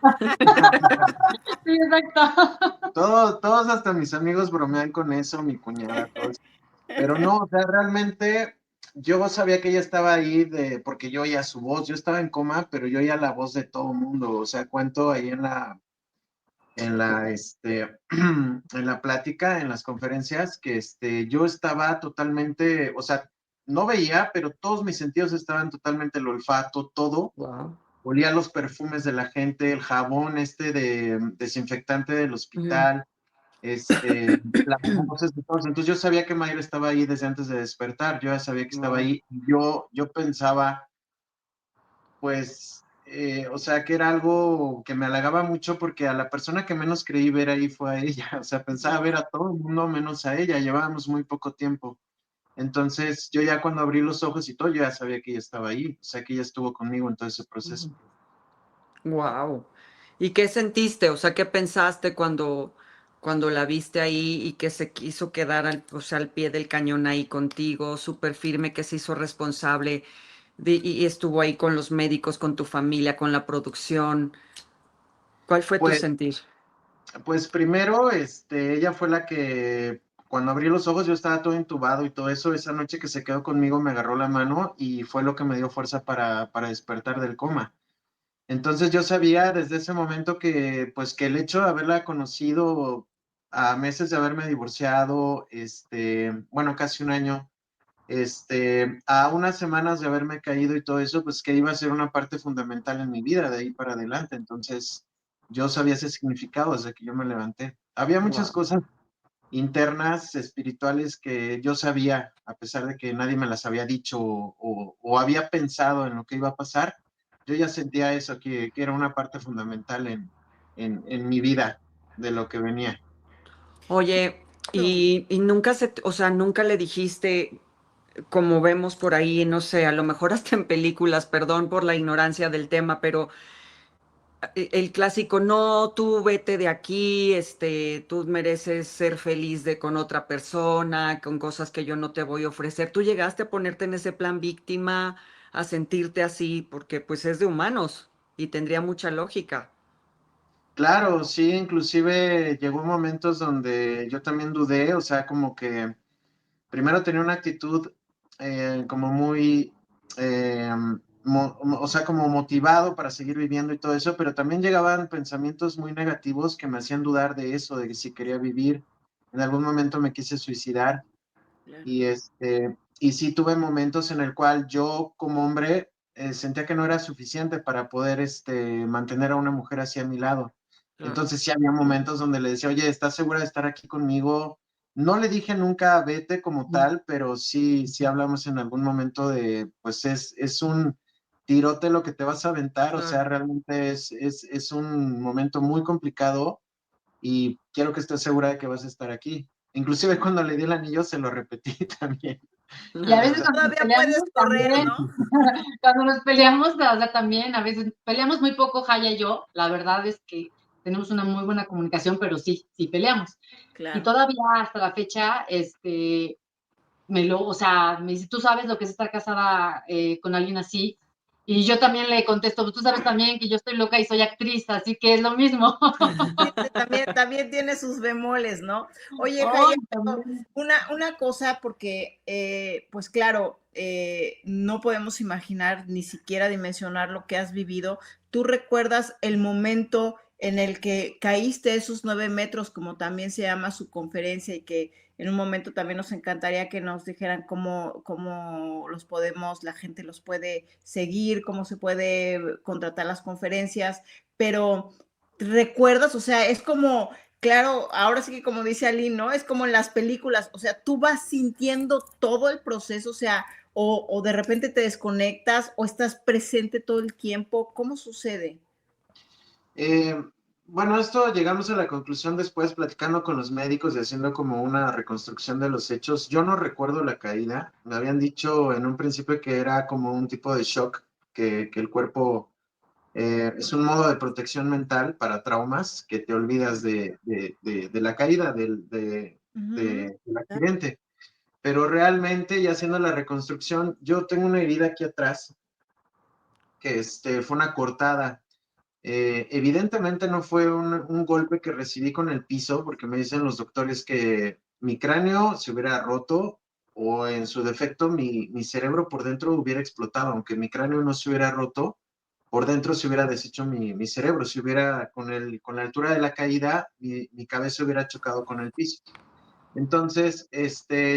Sí, exacto. Todos hasta mis amigos bromean con eso, mi cuñada, todos. Pero no, o sea, realmente yo sabía que ella estaba ahí porque yo oía su voz, yo estaba en coma, pero yo oía la voz de todo el mundo, o sea, cuento ahí en la plática, en las conferencias, que yo estaba totalmente, o sea, no veía, pero todos mis sentidos estaban totalmente, el olfato, todo, Wow. olía los perfumes de la gente, el jabón de desinfectante del hospital, las voces de todos. Entonces yo sabía que Mayra estaba ahí desde antes de despertar, yo ya sabía que estaba Wow. ahí. Yo pensaba, pues, o sea, que era algo que me halagaba mucho porque a la persona que menos creí ver ahí fue a ella. O sea, pensaba ver a todo el mundo menos a ella. Llevábamos muy poco tiempo. Entonces, yo ya cuando abrí los ojos y todo, yo ya sabía que ella estaba ahí. O sea, que ella estuvo conmigo en todo ese proceso. Wow. ¿Y qué sentiste? O sea, ¿qué pensaste cuando la viste ahí y que se quiso quedar o sea, al pie del cañón ahí contigo, súper firme, que se hizo responsable y estuvo ahí con los médicos, con tu familia, con la producción? ¿Cuál fue tu Pues, sentir? pues primero, ella fue la que, cuando abrí los ojos, yo estaba todo intubado y todo eso. Esa noche que se quedó conmigo, me agarró la mano y fue lo que me dio fuerza para despertar del coma. Entonces yo sabía desde ese momento que, pues, que el hecho de haberla conocido a meses de haberme divorciado, bueno, casi un año, a unas semanas de haberme caído y todo eso, pues que iba a ser una parte fundamental en mi vida de ahí para adelante. Entonces yo sabía ese significado desde que yo me levanté. Había muchas Wow. cosas internas, espirituales, que yo sabía, a pesar de que nadie me las había dicho o había pensado en lo que iba a pasar, yo ya sentía eso, que era una parte fundamental en mi vida de lo que venía. Oye, y nunca o sea, nunca le dijiste, como vemos por ahí, no sé, a lo mejor hasta en películas, perdón por la ignorancia del tema, pero el clásico, no, tú vete de aquí, tú mereces ser feliz con otra persona, con cosas que yo no te voy a ofrecer. ¿Tú llegaste a ponerte en ese plan víctima, a sentirte así? Porque pues es de humanos y tendría mucha lógica. Claro, sí, inclusive llegó momentos donde yo también dudé, o sea, como que primero tenía una actitud como muy, eh, o sea, como motivado para seguir viviendo y todo eso, pero también llegaban pensamientos muy negativos que me hacían dudar de eso, de que si quería vivir. En algún momento me quise suicidar Claro. y sí tuve momentos en el cual yo como hombre sentía que no era suficiente para poder mantener a una mujer así a mi lado. Claro, Entonces sí había momentos donde le decía, oye, ¿estás segura de estar aquí conmigo? No le dije nunca vete como tal, pero sí hablamos en algún momento de, pues es un tirote lo que te vas a aventar, o sea, claro. realmente es un momento muy complicado y quiero que estés segura de que vas a estar aquí. Inclusive cuando le di el anillo se lo repetí también. Y a O veces sea, cuando nos Todavía puedes peleamos correr, también, ¿no? cuando nos peleamos, o sea, también a veces peleamos muy poco, Jaya y yo. La verdad es que tenemos una muy buena comunicación, pero sí peleamos. Y Claro. todavía hasta la fecha, o sea, me dice, tú sabes lo que es estar casada con alguien así. Y yo también le contesto, tú sabes también que yo estoy loca y soy actriz, así que es lo mismo. Sí, también tiene sus bemoles, ¿no? Oye, Oh, Jaya, pero también. una cosa, porque, pues claro, no podemos imaginar ni siquiera dimensionar lo que has vivido. ¿Tú recuerdas el momento en el que caíste esos 9 metros, como también se llama su conferencia, y que en un momento también nos encantaría que nos dijeran cómo la gente los puede seguir, cómo se puede contratar las conferencias, pero recuerdas, o sea, es como, claro, ahora sí que como dice Aline, ¿no? Es como en las películas, o sea, tú vas sintiendo todo el proceso, o sea, o de repente te desconectas o estás presente todo el tiempo, ¿cómo sucede? eh, bueno, esto llegamos a la conclusión después platicando con los médicos y haciendo como una reconstrucción de los hechos. Yo no recuerdo la caída. Me habían dicho en un principio que era como un tipo de shock, que el cuerpo es un modo de protección mental para traumas, que te olvidas de la caída, Ujú. del accidente. Pero realmente, ya haciendo la reconstrucción, yo tengo una herida aquí atrás, que fue una cortada. Evidentemente no fue un golpe que recibí con el piso, porque me dicen los doctores que mi cráneo se hubiera roto o en su defecto mi cerebro por dentro hubiera explotado, aunque mi cráneo no se hubiera roto, por dentro se hubiera deshecho mi cerebro, si hubiera con la altura de la caída, mi cabeza hubiera chocado con el piso. Entonces,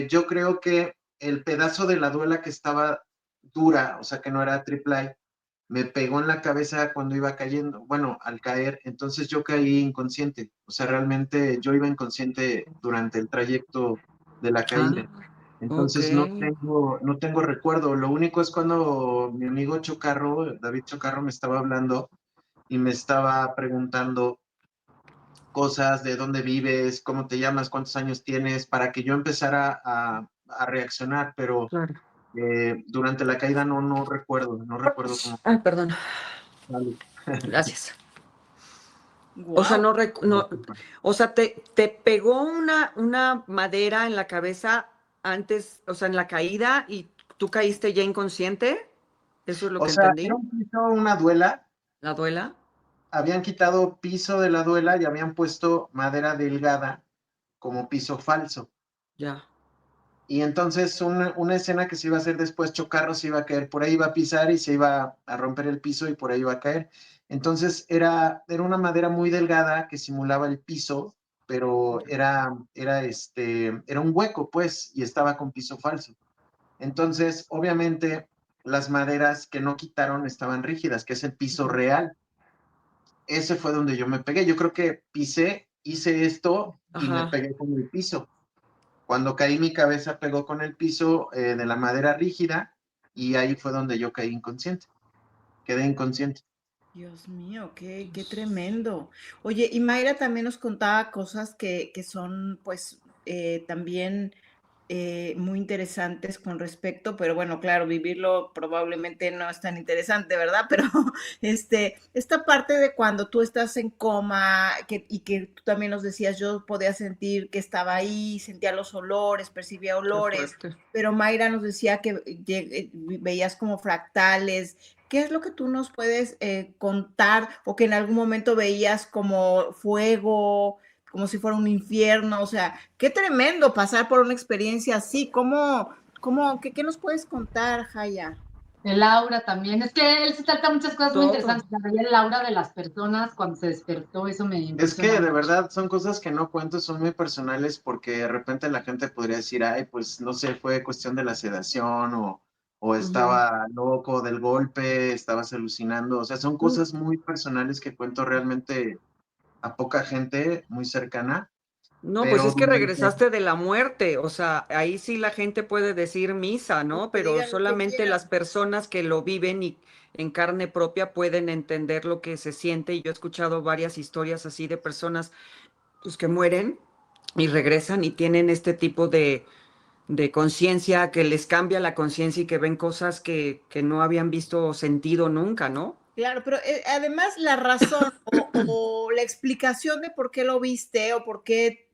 yo creo que el pedazo de la duela que estaba dura, o sea, que no era triple A, me pegó en la cabeza cuando iba cayendo, bueno, al caer, entonces yo caí inconsciente, o sea, realmente yo iba inconsciente durante el trayecto de la Ah, caída. ok, Entonces no tengo recuerdo. Lo único es cuando mi amigo Chocarro, David Chocarro, me estaba hablando y me estaba preguntando cosas de dónde vives, cómo te llamas, cuántos años tienes, para que yo empezara a reaccionar, pero claro. durante la caída no recuerdo cómo Ay, perdón. sale. Gracias. O sea, Wow. Disculpa. o sea, te pegó una madera en la cabeza antes, o sea, en la caída y tú caíste ya inconsciente. ¿Eso es lo O que sea, era entendí? un piso, una duela, ¿La duela? habían quitado piso de la duela y habían puesto madera delgada como piso falso. Ya. Y entonces una escena que se iba a hacer después, Chocarro se iba a caer, por ahí iba a pisar y se iba a romper el piso y por ahí iba a caer. Entonces era una madera muy delgada que simulaba el piso, pero era un hueco, pues, y estaba con piso falso. Entonces, obviamente, las maderas que no quitaron estaban rígidas, que es el piso real. Ese fue donde yo me pegué. Yo creo que pisé, hice esto y me Ajá. pegué con el piso. Cuando caí, mi cabeza pegó con el piso de la madera rígida y ahí fue donde yo caí inconsciente. Quedé inconsciente. Dios mío, qué Dios. tremendo. Oye, y Mayra también nos contaba cosas que son, pues, también muy interesantes con respecto, pero bueno, claro, vivirlo probablemente no es tan interesante, ¿verdad? Pero esta parte de cuando tú estás en coma y que tú también nos decías, yo podía sentir que estaba ahí, sentía los olores, percibía Qué olores, fuerte. pero Mayra nos decía que veías como fractales. ¿Qué es lo que tú nos puedes contar o que en algún momento veías como fuego, como si fuera un infierno? O sea, qué tremendo pasar por una experiencia así. ¿Qué nos puedes contar, Jaya? El aura también. Es que él se trata muchas cosas muy Todo. interesantes. La el aura de las personas cuando se despertó, eso me Es impresiona que de mucho. verdad son cosas que no cuento, son muy personales porque de repente la gente podría decir, ay, pues no sé, fue cuestión de la sedación o Ujú. estaba loco del golpe, estabas alucinando. O sea, son Mm. cosas muy personales que cuento realmente a poca gente muy cercana, No, pues pero es que durante. regresaste de la muerte, o sea, ahí sí la gente puede decir misa, ¿no? Que Pero digan lo que solamente las quieran. personas que lo viven y en carne propia pueden entender lo que se siente. Y yo he escuchado varias historias así de personas pues, que mueren y regresan y tienen este tipo de conciencia que les cambia la conciencia y que ven cosas que no habían visto o sentido nunca, ¿no? Claro, pero además la razón o la explicación de por qué lo viste o por qué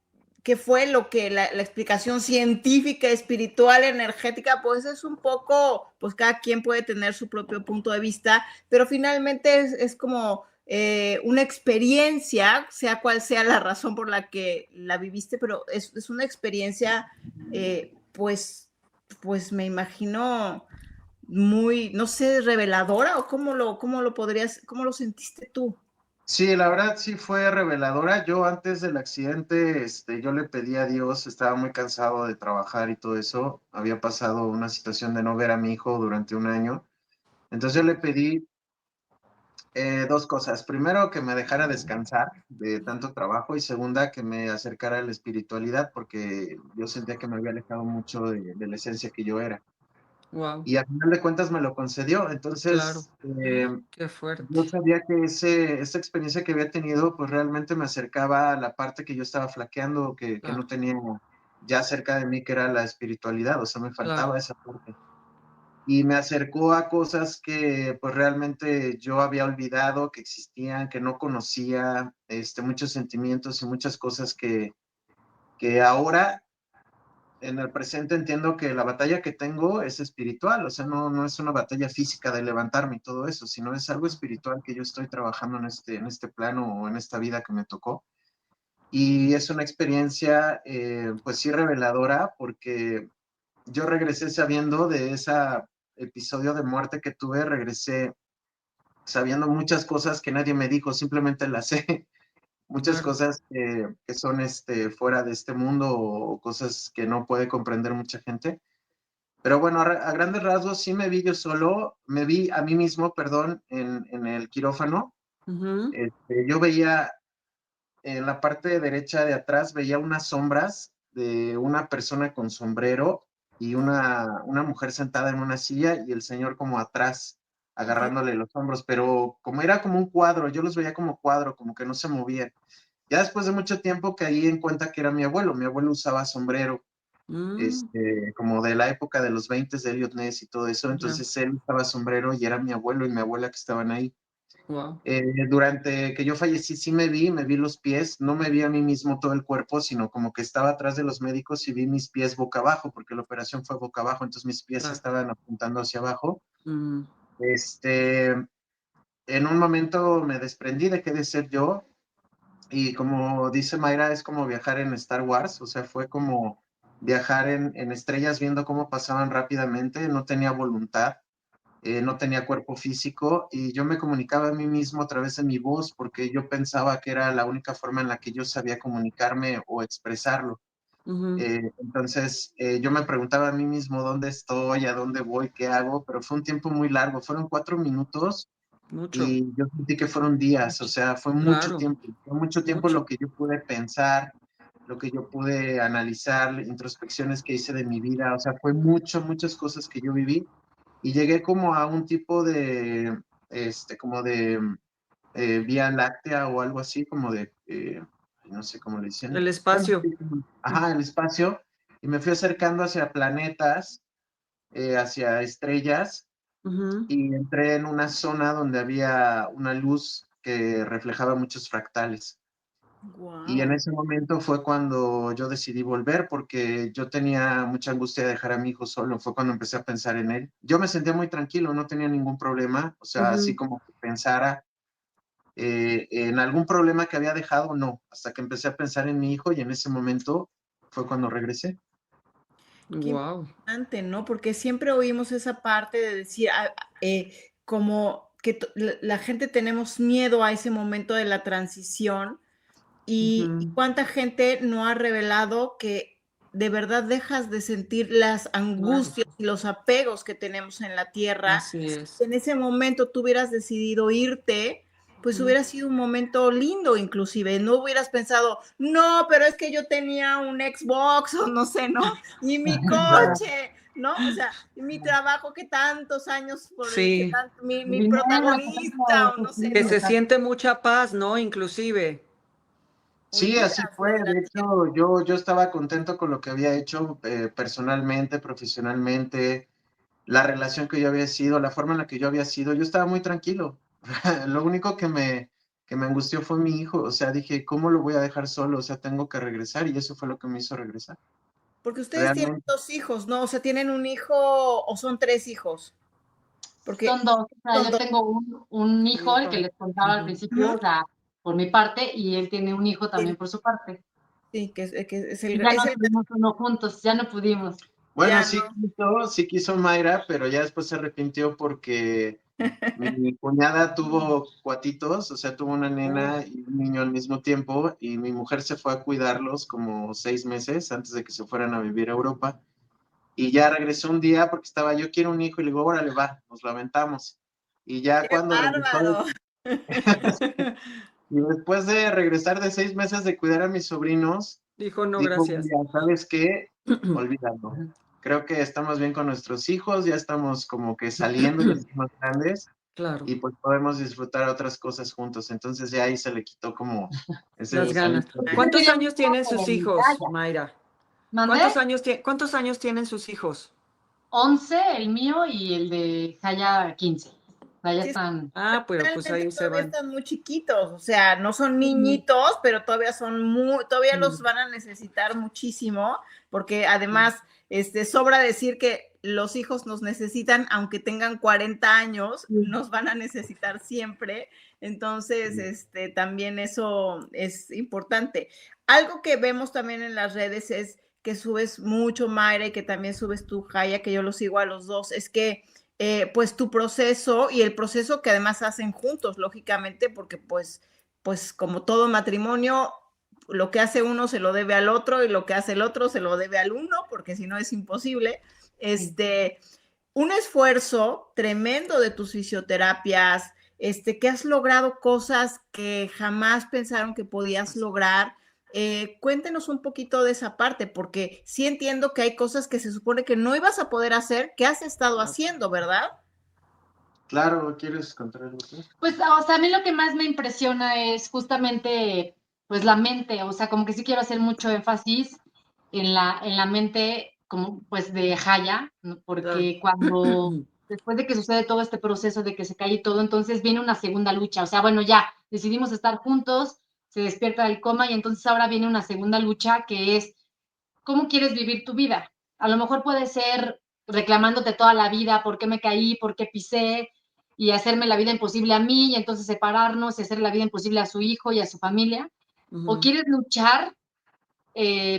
fue lo que la explicación científica, espiritual, energética, pues es un poco, pues cada quien puede tener su propio punto de vista, pero finalmente es como una experiencia, sea cual sea la razón por la que la viviste, pero es una experiencia, pues me imagino muy, no sé, reveladora o cómo lo sentiste tú. Sí, la verdad sí fue reveladora. Yo antes del accidente, yo le pedí a Dios, estaba muy cansado de trabajar y todo eso. Había pasado una situación de no ver a mi hijo durante un año. Entonces yo le pedí dos cosas. Primero, que me dejara descansar de tanto trabajo y segunda, que me acercara a la espiritualidad porque yo sentía que me había alejado mucho de la esencia que yo era. Wow, Y al final de cuentas me lo concedió. claro. Entonces, Qué fuerte. yo sabía que esa experiencia que había tenido, pues realmente me acercaba a la parte que yo estaba flaqueando, que no Claro, tenía ya cerca de mí, que era la espiritualidad, o sea, me claro, faltaba esa parte. Y me acercó a cosas que pues realmente yo había olvidado que existían, que no conocía, muchos sentimientos y muchas cosas que ahora en el presente entiendo que la batalla que tengo es espiritual, o sea, no es una batalla física de levantarme y todo eso, sino es algo espiritual que yo estoy trabajando en este plano o en esta vida que me tocó. Y es una experiencia, pues sí, reveladora, porque yo regresé sabiendo de ese episodio de muerte que tuve, regresé sabiendo muchas cosas que nadie me dijo, simplemente las sé. Muchas claro. cosas que son fuera de este mundo o cosas que no puede comprender mucha gente. Pero bueno, a grandes rasgos sí me vi yo solo, me vi a mí mismo, perdón, en el quirófano. Ujú. Yo veía en la parte derecha de atrás, veía unas sombras de una persona con sombrero y una mujer sentada en una silla y el señor como atrás, Ok. agarrándole los hombros, pero como era como un cuadro, yo los veía como cuadro, como que no se movían. Ya después de mucho tiempo caí en cuenta que era mi abuelo usaba sombrero, Mm, como de la época de los 20 de Elliot Ness y todo eso, ya, entonces él usaba sombrero y era mi abuelo y mi abuela que estaban ahí. wow. Durante que yo fallecí, sí me vi los pies, no me vi a mí mismo todo el cuerpo, sino como que estaba atrás de los médicos y vi mis pies boca abajo, porque la operación fue boca abajo, entonces mis pies Claro. estaban apuntando hacia abajo. Mm, Este, en un momento me desprendí, dejé de ser yo, y como dice Mayra, es como viajar en Star Wars, o sea, fue como viajar en estrellas viendo cómo pasaban rápidamente, no tenía voluntad, no tenía cuerpo físico y yo me comunicaba a mí mismo a través de mi voz porque yo pensaba que era la única forma en la que yo sabía comunicarme o expresarlo. ujú, Entonces yo me preguntaba a mí mismo dónde estoy, a dónde voy, qué hago, pero fue un tiempo muy largo, fueron 4 minutos mucho, y yo sentí que fueron días, o sea, claro, fue mucho tiempo mucho. lo que yo pude pensar, lo que yo pude analizar, introspecciones que hice de mi vida, o sea, fue muchas cosas que yo viví y llegué como a un tipo de, como de vía láctea o algo así, como de, no sé cómo le dicen, El bueno, espacio. sí, ajá, el espacio, y me fui acercando hacia planetas, hacia estrellas, Ujú, y entré en una zona donde había una luz que reflejaba muchos fractales. Y en Wow. ese momento fue cuando yo decidí volver porque yo tenía mucha angustia de dejar a mi hijo solo. Fue cuando empecé a pensar en él. Yo me sentía muy tranquilo, no tenía ningún problema. O sea, así ujú. como que pensara en algún problema que había dejado, no. Hasta que empecé a pensar en mi hijo y en ese momento fue cuando regresé. Qué Wow. importante, ¿no? Porque siempre oímos esa parte de decir, como que la gente tenemos miedo a ese momento de la transición y Ujú, cuánta gente no ha revelado que de verdad dejas de sentir las claro, angustias y los apegos que tenemos en la tierra. así Si es. en ese momento tú hubieras decidido irte, pues Ujú. hubiera sido un momento lindo, inclusive. No hubieras pensado, no, pero es que yo tenía un Xbox o no sé, ¿no? Y mi Claro. coche, ¿no? O sea, y mi trabajo que tantos años por el que Sí, tanto, El mi dinero, que protagonista tanto o no sé, que ¿no? se exacto. siente mucha paz, ¿no? Inclusive. Sí, así Olvidas lo fue. de la De tierra. hecho, yo estaba contento con lo que había hecho personalmente, profesionalmente, la relación que yo había sido, la forma en la que yo había sido. Yo estaba muy tranquilo. Lo único que me angustió fue mi hijo. O sea, dije, ¿cómo lo voy a dejar solo? O sea, tengo que regresar y eso fue lo que me hizo regresar. Porque ustedes tienen Realmente. 2 hijos, ¿no? O sea, ¿tienen un hijo o son 3 hijos? Son Porque dos, o sea, son yo 2. tengo un Un hijo, el que hijo. les contaba al Ujú. principio, Ujú. o sea, por mi parte, y él tiene un hijo también Sí, por su parte. sí, que Y ya es no el tuvimos uno juntos, ya no pudimos. Bueno, ya no. sí quiso Mayra, pero ya después se arrepintió porque mi cuñada tuvo cuatitos, o sea, tuvo una Oh, nena y un niño al mismo tiempo, y mi mujer se fue a cuidarlos como 6 meses antes de que se fueran a vivir a Europa. Y ya regresó un día porque estaba, yo quiero un hijo, y le digo, órale, va, nos lo aventamos. Y ya ¡Qué cuando regresó, bárbaro! y después de regresar de 6 meses de cuidar a mis sobrinos, dijo no, dijo, gracias. mira, ¿sabes qué? Olvídalo. Creo que estamos bien con nuestros hijos, ya estamos como que saliendo, ya estamos más grandes Claro, y pues podemos disfrutar otras cosas juntos. Entonces ya ahí se le quitó como ese las ganas. gusanito. Yo ¿Cuántos quería un años tienen sus hijo de hijos, Gaia. Mayra? ¿Mandé? ¿Cuántos años tienen sus hijos? 11, el mío, y el de Jaya 15. O sea, ya Sí, es están. Ah, pero pues realmente ahí se todavía van. están muy chiquitos, o sea, no son Sí, niñitos, pero todavía son todavía los sí, van a necesitar muchísimo, porque además, sobra decir que los hijos nos necesitan, aunque tengan 40 años, sí. nos van a necesitar siempre, entonces, también eso es importante. Algo que vemos también en las redes es que subes mucho, Mayra, y que también subes tú, Jaya, que yo los sigo a los dos, es que pues tu proceso y el proceso que además hacen juntos, lógicamente, porque pues como todo matrimonio, lo que hace uno se lo debe al otro y lo que hace el otro se lo debe al uno, porque si no es imposible. un esfuerzo tremendo de tus fisioterapias, que has logrado cosas que jamás pensaron que podías lograr. Cuéntenos un poquito de esa parte, porque sí entiendo que hay cosas que se supone que no ibas a poder hacer, que has estado haciendo, ¿verdad? Claro, ¿quieres contar algo tú? Pues, o sea, a mí lo que más me impresiona es justamente, pues, la mente, o sea, como que sí quiero hacer mucho énfasis en la mente, como, pues, de Jaya, ¿no? Porque cuando, después de que sucede todo este proceso de que se cae y todo, entonces viene una segunda lucha, o sea, bueno, ya, decidimos estar juntos, se despierta del coma y entonces ahora viene una segunda lucha que es, ¿cómo quieres vivir tu vida? A lo mejor puede ser reclamándote toda la vida, ¿por qué me caí? ¿Por qué pisé? Y hacerme la vida imposible a mí y entonces separarnos y hacer la vida imposible a su hijo y a su familia. O quieres luchar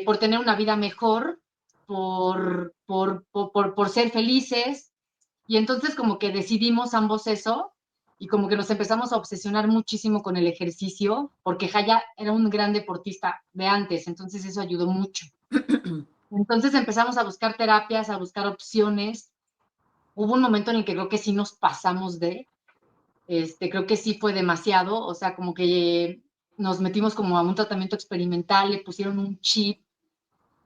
por tener una vida mejor, por ser felices. Y entonces como que decidimos ambos eso y como que nos empezamos a obsesionar muchísimo con el ejercicio, porque Jaya era un gran deportista de antes, entonces eso ayudó mucho. Entonces empezamos a buscar terapias, a buscar opciones. Hubo un momento en el que creo que sí nos pasamos creo que sí fue demasiado, o sea, como que nos metimos como a un tratamiento experimental, le pusieron un chip,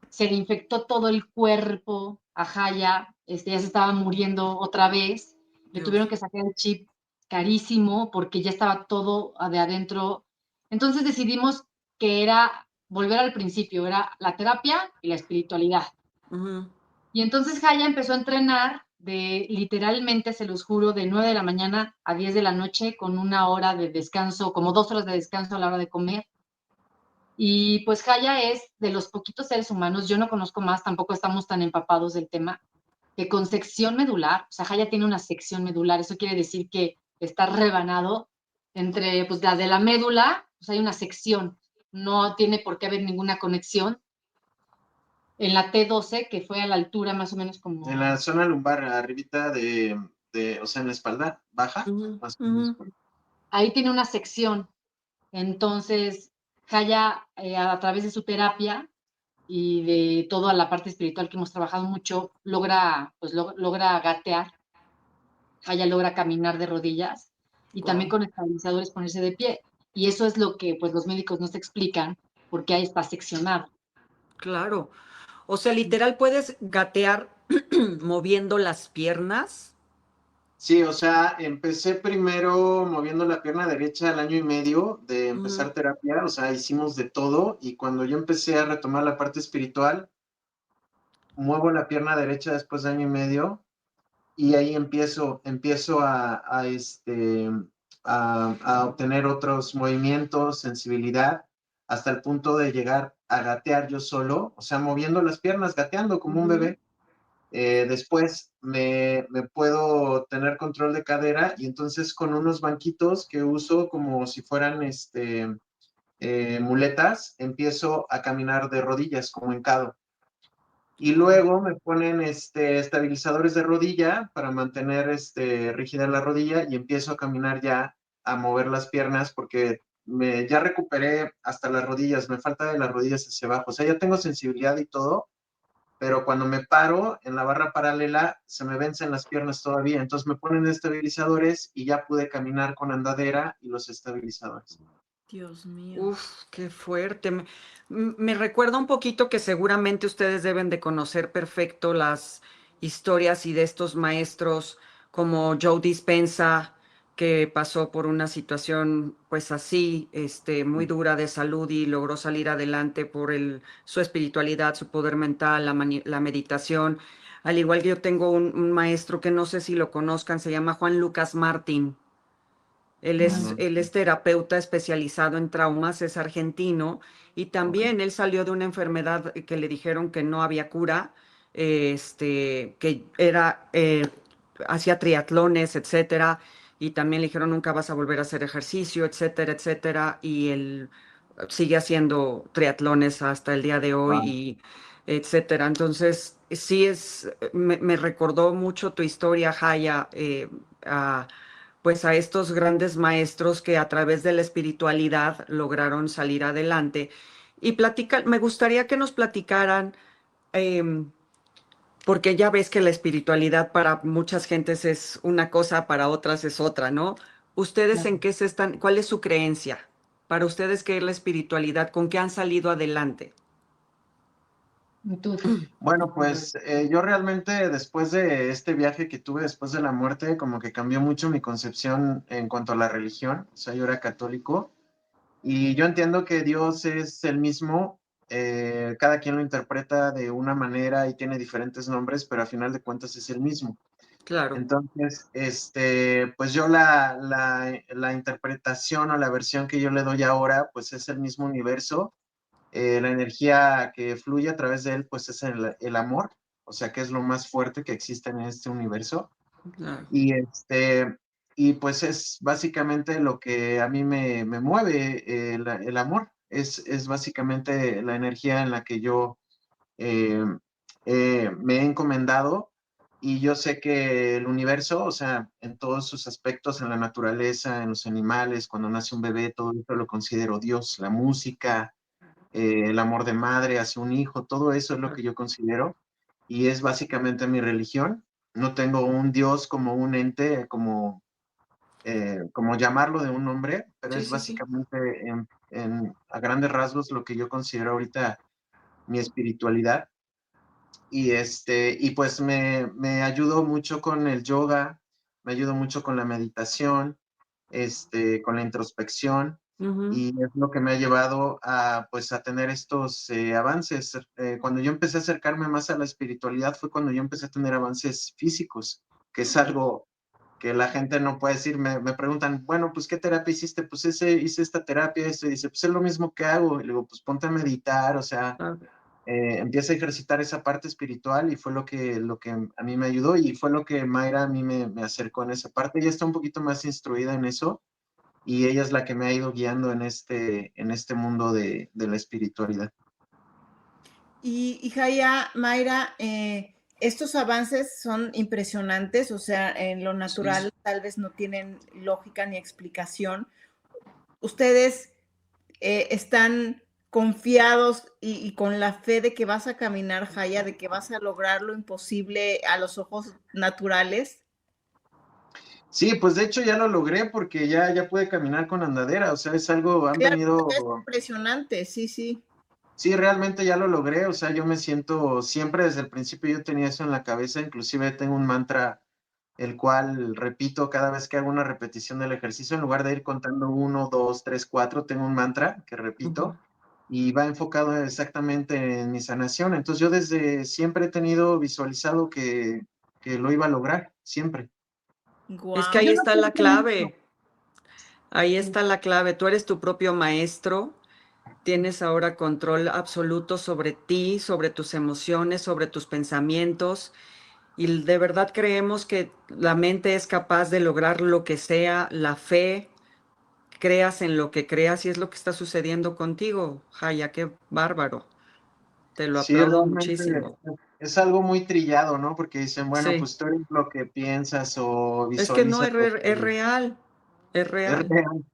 se le infectó todo el cuerpo a Jaya, ya se estaba muriendo otra vez, le tuvieron que sacar el chip carísimo porque ya estaba todo de adentro. Entonces decidimos que era volver al principio, era la terapia y la espiritualidad. Y entonces Jaya empezó a entrenar literalmente, se los juro, de 9 de la mañana a 10 de la noche con una hora de descanso, como 2 horas de descanso a la hora de comer. Y pues Jaya es de los poquitos seres humanos, yo no conozco más, tampoco estamos tan empapados del tema, que con sección medular, o sea, Jaya tiene una sección medular, eso quiere decir que está rebanado entre, pues, la de la médula, pues hay una sección, no tiene por qué haber ninguna conexión. En la T12, que fue a la altura más o menos como... En la zona lumbar, arribita o sea, en la espalda baja, más o menos. Ahí tiene una sección. Entonces, Jaya, a través de su terapia y de toda la parte espiritual que hemos trabajado mucho, logra gatear. Jaya logra caminar de rodillas y también con estabilizadores ponerse de pie. Y eso es lo que pues los médicos nos explican porque ahí está seccionado. Claro. O sea, literal puedes gatear moviendo las piernas. Sí, o sea, empecé primero moviendo la pierna derecha al año y medio de empezar terapia, o sea, hicimos de todo y cuando yo empecé a retomar la parte espiritual, muevo la pierna derecha después de año y medio y ahí empiezo a obtener otros movimientos, sensibilidad, hasta el punto de llegar a gatear yo solo, o sea, moviendo las piernas, gateando como un bebé. Después me puedo tener control de cadera y entonces con unos banquitos que uso como si fueran muletas, empiezo a caminar de rodillas como hincado. Y luego me ponen estabilizadores de rodilla para mantener rígida la rodilla y empiezo a caminar ya, a mover las piernas porque ya recuperé hasta las rodillas, me falta de las rodillas hacia abajo. O sea, ya tengo sensibilidad y todo, pero cuando me paro en la barra paralela se me vencen las piernas todavía. Entonces me ponen estabilizadores y ya pude caminar con andadera y los estabilizadores. Dios mío. Uf, qué fuerte. Me recuerda un poquito que seguramente ustedes deben de conocer perfecto las historias y de estos maestros como Joe Dispenza, que pasó por una situación pues así, muy dura de salud y logró salir adelante por su espiritualidad, su poder mental, la meditación. Al igual que yo tengo un maestro que no sé si lo conozcan, se llama Juan Lucas Martín. Él es terapeuta especializado en traumas, es argentino y también él salió de una enfermedad que le dijeron que no había cura, que era, hacía triatlones, etcétera, y también le dijeron nunca vas a volver a hacer ejercicio, etcétera, etcétera, y él sigue haciendo triatlones hasta el día de hoy y etcétera. Entonces, sí me recordó mucho tu historia, Jaya, pues a estos grandes maestros que a través de la espiritualidad lograron salir adelante. Y me gustaría que nos platicaran, em, porque ya ves que la espiritualidad para muchas gentes es una cosa, para otras es otra, ¿no? ¿Ustedes en qué se están, cuál es su creencia? Para ustedes, ¿qué es la espiritualidad? ¿Con qué han salido adelante? Tú. Bueno, pues yo realmente después de este viaje que tuve después de la muerte, como que cambió mucho mi concepción en cuanto a la religión. O sea, yo era católico y yo entiendo que Dios es el mismo. Cada quien lo interpreta de una manera y tiene diferentes nombres, pero a final de cuentas es el mismo. Claro, Entonces, pues yo la interpretación o la versión que yo le doy ahora, pues es el mismo universo. La energía que fluye a través de él, pues es el amor, o sea, que es lo más fuerte que existe en este universo. claro. Y, y pues es básicamente lo que a mí me mueve, el amor. Es básicamente la energía en la que yo eh, me he encomendado y yo sé que el universo, o sea, en todos sus aspectos, en la naturaleza, en los animales, cuando nace un bebé, todo eso lo considero Dios, la música, el amor de madre hacia un hijo, todo eso es lo que yo considero y es básicamente mi religión. No tengo un Dios como un ente, como llamarlo de un nombre, pero Sí, es sí, sí. básicamente a grandes rasgos lo que yo considero ahorita mi espiritualidad. Y pues me ayudó mucho con el yoga, me ayudó mucho con la meditación, con la introspección, Ujú, y es lo que me ha llevado pues, a tener estos avances. Cuando yo empecé a acercarme más a la espiritualidad fue cuando yo empecé a tener avances físicos, que es algo que la gente no puede decir. Me preguntan, bueno, pues, ¿qué terapia hiciste? Pues hice esta terapia, esto, y dice, pues es lo mismo que hago. Y le digo, pues ponte a meditar, o sea, claro. empieza a ejercitar esa parte espiritual y fue lo que a mí me ayudó y fue lo que Mayra a mí me acercó en esa parte. Ella está un poquito más instruida en eso y ella es la que me ha ido guiando en este mundo de la espiritualidad. Y Jaya, Mayra, estos avances son impresionantes, o sea, en lo Sí. natural tal vez no tienen lógica ni explicación. Ustedes están confiados y con la fe de que vas a caminar, Jaya, de que vas a lograr lo imposible a los ojos naturales. Sí, pues de hecho ya lo logré porque ya pude caminar con andadera, o sea, es algo, han Claro, venido, es impresionante, sí, sí. sí, realmente ya lo logré, o sea, yo me siento, siempre desde el principio yo tenía eso en la cabeza, inclusive tengo un mantra el cual repito cada vez que hago una repetición del ejercicio, en lugar de ir contando 1, 2, 3, 4, tengo un mantra que Ujú. repito y va enfocado exactamente en mi sanación. Entonces yo desde siempre he tenido visualizado que lo iba a lograr, siempre. Es que Guau. ahí Yo no está la pienso mucho. clave. Ahí está la clave. Tú eres tu propio maestro. Tienes ahora control absoluto sobre ti, sobre tus emociones, sobre tus pensamientos. Y de verdad creemos que la mente es capaz de lograr lo que sea, la fe, creas en lo que creas y es lo que está sucediendo contigo. Jaya, qué bárbaro. Te lo Sí, aplaudo realmente muchísimo. es algo muy trillado, ¿no? Porque dicen, bueno, Sí. pues tú eres lo que piensas o Es que no, visualizas lo es que real. Es es real. real.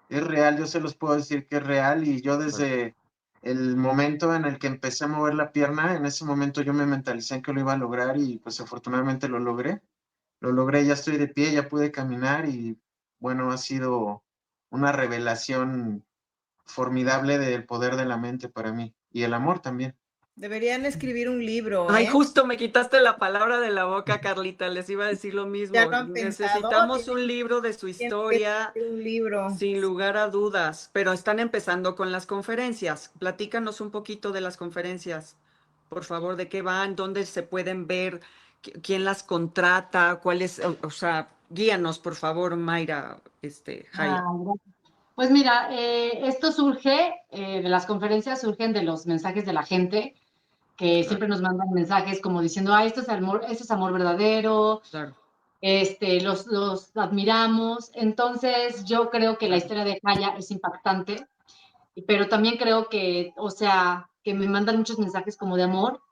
Es real, yo se los puedo decir que es real y yo desde el momento en el que empecé a mover la pierna, en ese momento yo me mentalicé en que lo iba a lograr y pues afortunadamente lo logré. Lo logré, ya estoy de pie, ya pude caminar y bueno, ha sido una revelación formidable del poder de la mente para mí y el amor también. Deberían escribir un libro, Ay, ¿eh? justo me quitaste la palabra de la boca, Carlita. Les iba a decir lo ¿Ya mismo. lo han pensado? Necesitamos un libro de su Tienen que historia, escribir un libro. sin lugar a dudas, pero están empezando con las conferencias. Platícanos un poquito de las conferencias, por favor, de qué van, dónde se pueden ver, quién las contrata, cuáles, o sea, guíanos, por favor, Mayra, Jaya. Gracias. Pues mira, esto surge, de las conferencias surgen de los mensajes de la gente, que Claro, siempre nos mandan mensajes como diciendo, esto es amor verdadero, claro, los admiramos. Entonces, yo creo que la claro. historia de Jaya es impactante, pero también creo que, o sea, que me mandan muchos mensajes como de amor.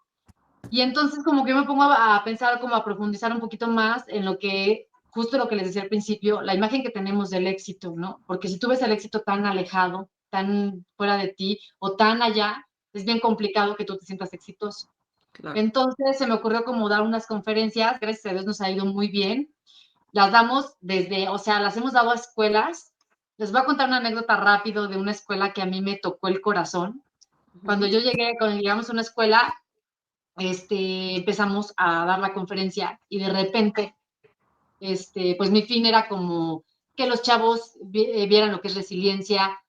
Y entonces como que me pongo a pensar, como a profundizar un poquito más en lo que, justo lo que les decía al principio, la imagen que tenemos del éxito, ¿no? Porque si tú ves el éxito tan alejado, tan fuera de ti o tan allá, es bien complicado que tú te sientas exitoso. Claro. Entonces se me ocurrió como dar unas conferencias, gracias a Dios nos ha ido muy bien. Las damos desde, o sea, las hemos dado a escuelas. Les voy a contar una anécdota rápido de una escuela que a mí me tocó el corazón. Cuando llegamos a una escuela, empezamos a dar la conferencia y de repente, pues mi fin era como que los chavos vieran lo que es resiliencia.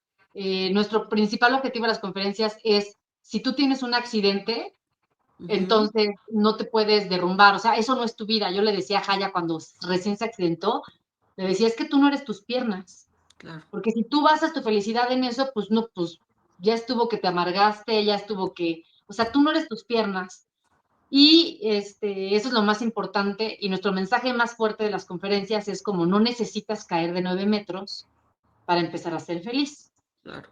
Nuestro principal objetivo de las conferencias es, si tú tienes un accidente, entonces no te puedes derrumbar, o sea, eso no es tu vida. Yo le decía a Jaya cuando recién se accidentó, le decía, es que tú no eres tus piernas, Claro. porque si tú basas tu felicidad en eso, pues no, pues ya estuvo que te amargaste, ya estuvo que, o sea, tú no eres tus piernas. Y eso es lo más importante, y nuestro mensaje más fuerte de las conferencias es como no necesitas caer de 9 metros para empezar a ser feliz. Claro.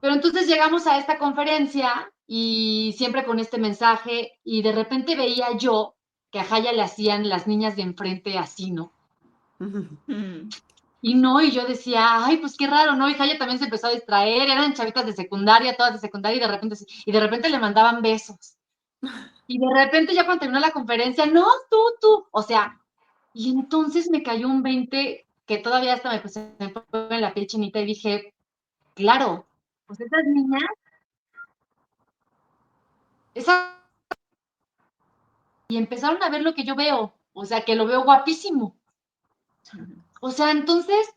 Pero entonces llegamos a esta conferencia y siempre con este mensaje, y de repente veía yo que a Jaya le hacían las niñas de enfrente así, ¿no? Y no, y yo decía, ay, pues qué raro, ¿no? Y Jaya también se empezó a distraer, eran chavitas de secundaria, todas de secundaria, y de repente le mandaban besos. Y de repente ya cuando terminó la conferencia, no, tú, o sea, y entonces me cayó un 20 que todavía hasta me puse en la piel chinita y dije, claro, pues esas niñas, y empezaron a ver lo que yo veo, o sea, que lo veo guapísimo. O sea, entonces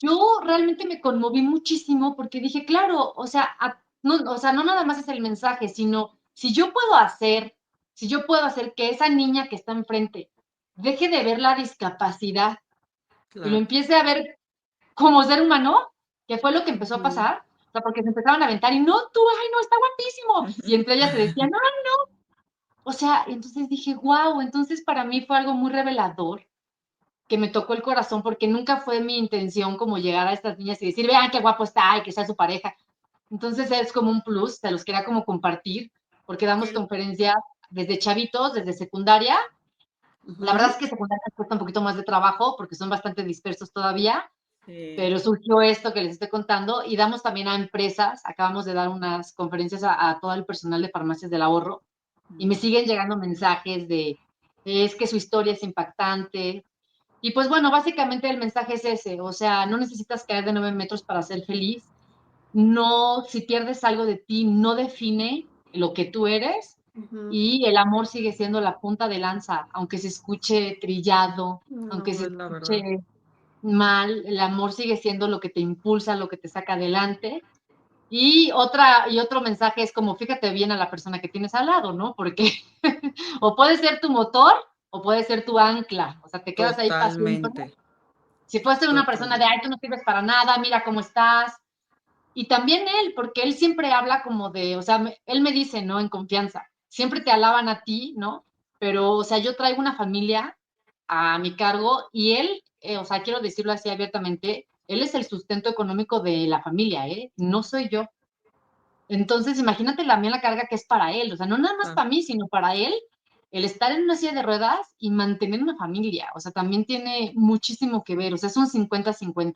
yo realmente me conmoví muchísimo porque dije, claro, o sea, no nada más es el mensaje, sino si yo puedo hacer que esa niña que está enfrente deje de ver la discapacidad y lo Claro. empiece a ver como ser humano, que fue lo que empezó a pasar, o sea, porque se empezaron a aventar y no, tú, ay, no, está guapísimo. Y entre ellas se decían, no, o sea, entonces dije, wow, entonces para mí fue algo muy revelador, que me tocó el corazón, porque nunca fue mi intención como llegar a estas niñas y decir, vean qué guapo está y que sea su pareja. Entonces es como un plus, te los quería como compartir, porque damos conferencias desde chavitos, desde secundaria. La verdad es que secundaria cuesta un poquito más de trabajo, porque son bastante dispersos todavía, pero surgió esto que les estoy contando, y damos también a empresas. Acabamos de dar unas conferencias a todo el personal de farmacias del ahorro, y me siguen llegando mensajes de, es que su historia es impactante. Y pues bueno, básicamente el mensaje es ese, o sea, no necesitas caer de 9 metros para ser feliz. No, si pierdes algo de ti, no define lo que tú eres, y el amor sigue siendo la punta de lanza, aunque se escuche trillado, aunque No, se es la verdad. escuche mal, el amor sigue siendo lo que te impulsa, lo que te saca adelante. Y otro mensaje es como, fíjate bien a la persona que tienes al lado, ¿no? Porque o puede ser tu motor o puede ser tu ancla, o sea, te quedas ahí para siempre. Totalmente. Si fuese una persona de, Totalmente. ay, tú no sirves para nada, mira cómo estás. Y también él, porque él siempre habla como de, o sea, él me dice, ¿no? En confianza, siempre te alaban a ti, ¿no? Pero, o sea, yo traigo una familia a mi cargo, y él, o sea, quiero decirlo así abiertamente, él es el sustento económico de la familia, ¿eh? No soy yo. Entonces, imagínate también la carga que es para él, o sea, no nada más para mí, sino para él, el estar en una silla de ruedas y mantener una familia, o sea, también tiene muchísimo que ver, o sea, es un 50-50.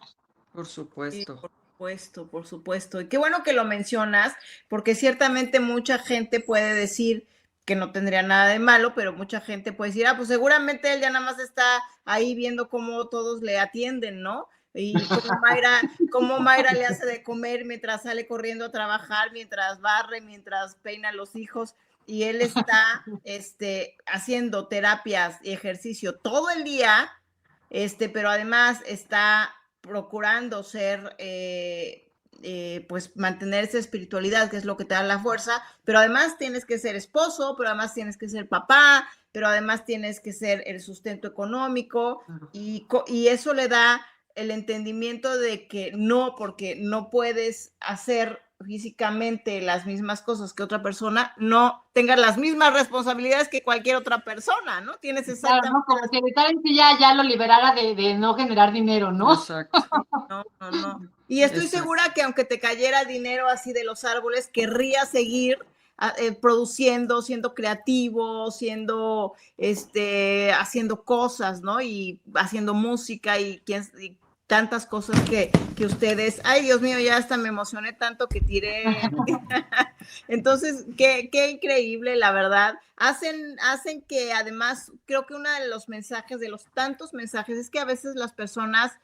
Por supuesto. Por supuesto, por supuesto. Y qué bueno que lo mencionas, porque ciertamente mucha gente puede decir que no tendría nada de malo, pero mucha gente puede decir, pues seguramente él ya nada más está ahí viendo cómo todos le atienden, ¿no? Y cómo Mayra le hace de comer mientras sale corriendo a trabajar, mientras barre, mientras peina a los hijos, y él está haciendo terapias y ejercicio todo el día, pero además está procurando ser, pues mantener esa espiritualidad, que es lo que te da la fuerza, pero además tienes que ser esposo, pero además tienes que ser papá, pero además tienes que ser el sustento económico, y eso le da el entendimiento de que no, porque no puedes hacer físicamente las mismas cosas que otra persona, no tengas las mismas responsabilidades que cualquier otra persona, ¿no? Tienes exactamente... Claro, ¿no? Como si estar en sí ya lo liberara de no generar dinero, ¿no? Exacto. No. Y estoy segura que aunque te cayera dinero así de los árboles, querrías seguir produciendo, siendo creativo, haciendo cosas, ¿no? Y haciendo música, y tantas cosas que ustedes, ay Dios mío, ya hasta me emocioné tanto que tiré. Entonces, qué increíble, la verdad. Hacen que además, creo que uno de los mensajes, de los tantos mensajes, es que a veces las personas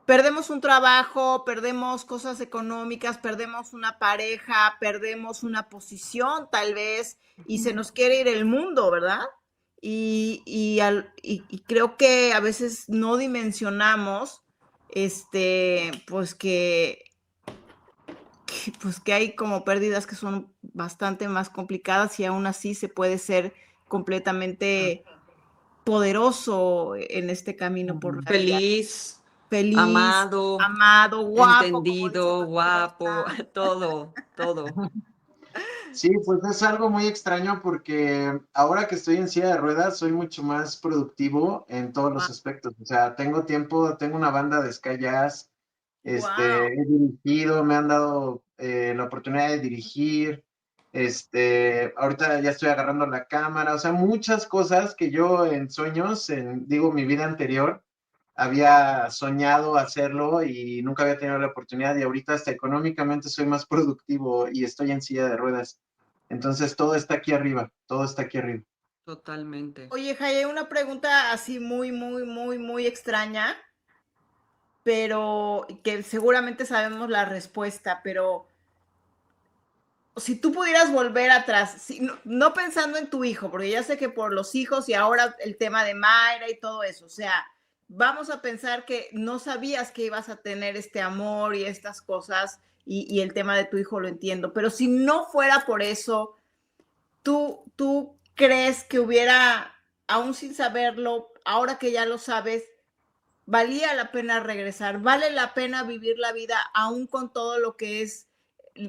perdemos un trabajo, perdemos cosas económicas, perdemos una pareja, perdemos una posición tal vez, y se nos quiere ir el mundo, ¿verdad? Y creo que a veces no dimensionamos, pues pues que hay como pérdidas que son bastante más complicadas y aún así se puede ser completamente poderoso en este camino por la vida. Feliz, Feliz, amado, guapo, como dicen entendido, los guapo, mexicanos. todo. Sí, pues es algo muy extraño porque ahora que estoy en silla de ruedas soy mucho más productivo en todos los aspectos. O sea, tengo tiempo, tengo una banda de ska jazz, Wow. he dirigido, me han dado la oportunidad de dirigir, ahorita ya estoy agarrando la cámara, o sea, muchas cosas que yo en sueños, digo, mi vida anterior, había soñado hacerlo y nunca había tenido la oportunidad y ahorita hasta económicamente soy más productivo y estoy en silla de ruedas. Entonces todo está aquí arriba, todo está aquí arriba. Totalmente. Oye, Jaye, una pregunta así muy extraña, pero que seguramente sabemos la respuesta, pero si tú pudieras volver atrás, no pensando en tu hijo, porque ya sé que por los hijos y ahora el tema de Mayra y todo eso, o sea, vamos a pensar que no sabías que ibas a tener este amor y estas cosas y el tema de tu hijo lo entiendo, pero si no fuera por eso, ¿tú crees que hubiera, aún sin saberlo, ahora que ya lo sabes, valía la pena regresar? ¿Vale la pena vivir la vida aún con todo lo que es,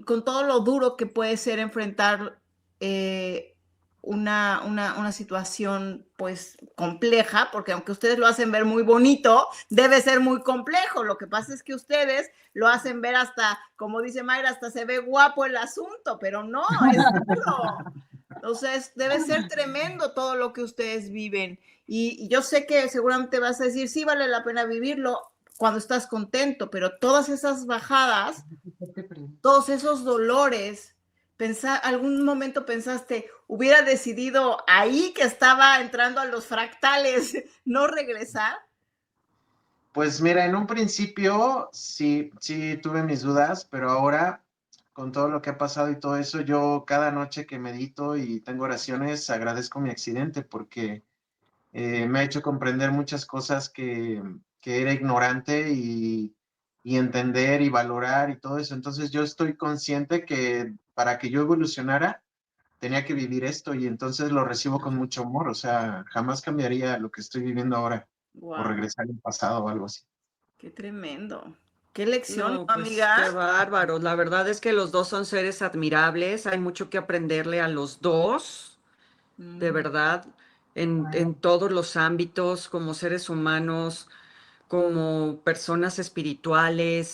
con todo lo duro que puede ser enfrentar una situación pues compleja? Porque aunque ustedes lo hacen ver muy bonito, debe ser muy complejo. Lo que pasa es que ustedes lo hacen ver hasta, como dice Mayra, hasta se ve guapo el asunto, pero no, es duro. Entonces, debe ser tremendo todo lo que ustedes viven. Y yo sé que seguramente vas a decir, sí, vale la pena vivirlo cuando estás contento, pero todas esas bajadas, todos esos dolores, algún momento pensaste, hubiera decidido ahí que estaba entrando a los fractales, no regresar. Pues mira, en un principio sí tuve mis dudas, pero ahora con todo lo que ha pasado y todo eso, yo cada noche que medito y tengo oraciones agradezco mi accidente porque me ha hecho comprender muchas cosas que era ignorante y entender y valorar y todo eso. Entonces yo estoy consciente que para que yo evolucionara tenía que vivir esto y entonces lo recibo con mucho amor. O sea, jamás cambiaría lo que estoy viviendo ahora o Wow, regresar al pasado o algo así. qué tremendo. Qué lección, ¿no, No, pues amiga? qué bárbaro. La verdad es que los dos son seres admirables. Hay mucho que aprenderle a los dos, de verdad, en todos los ámbitos, como seres humanos, como personas espirituales.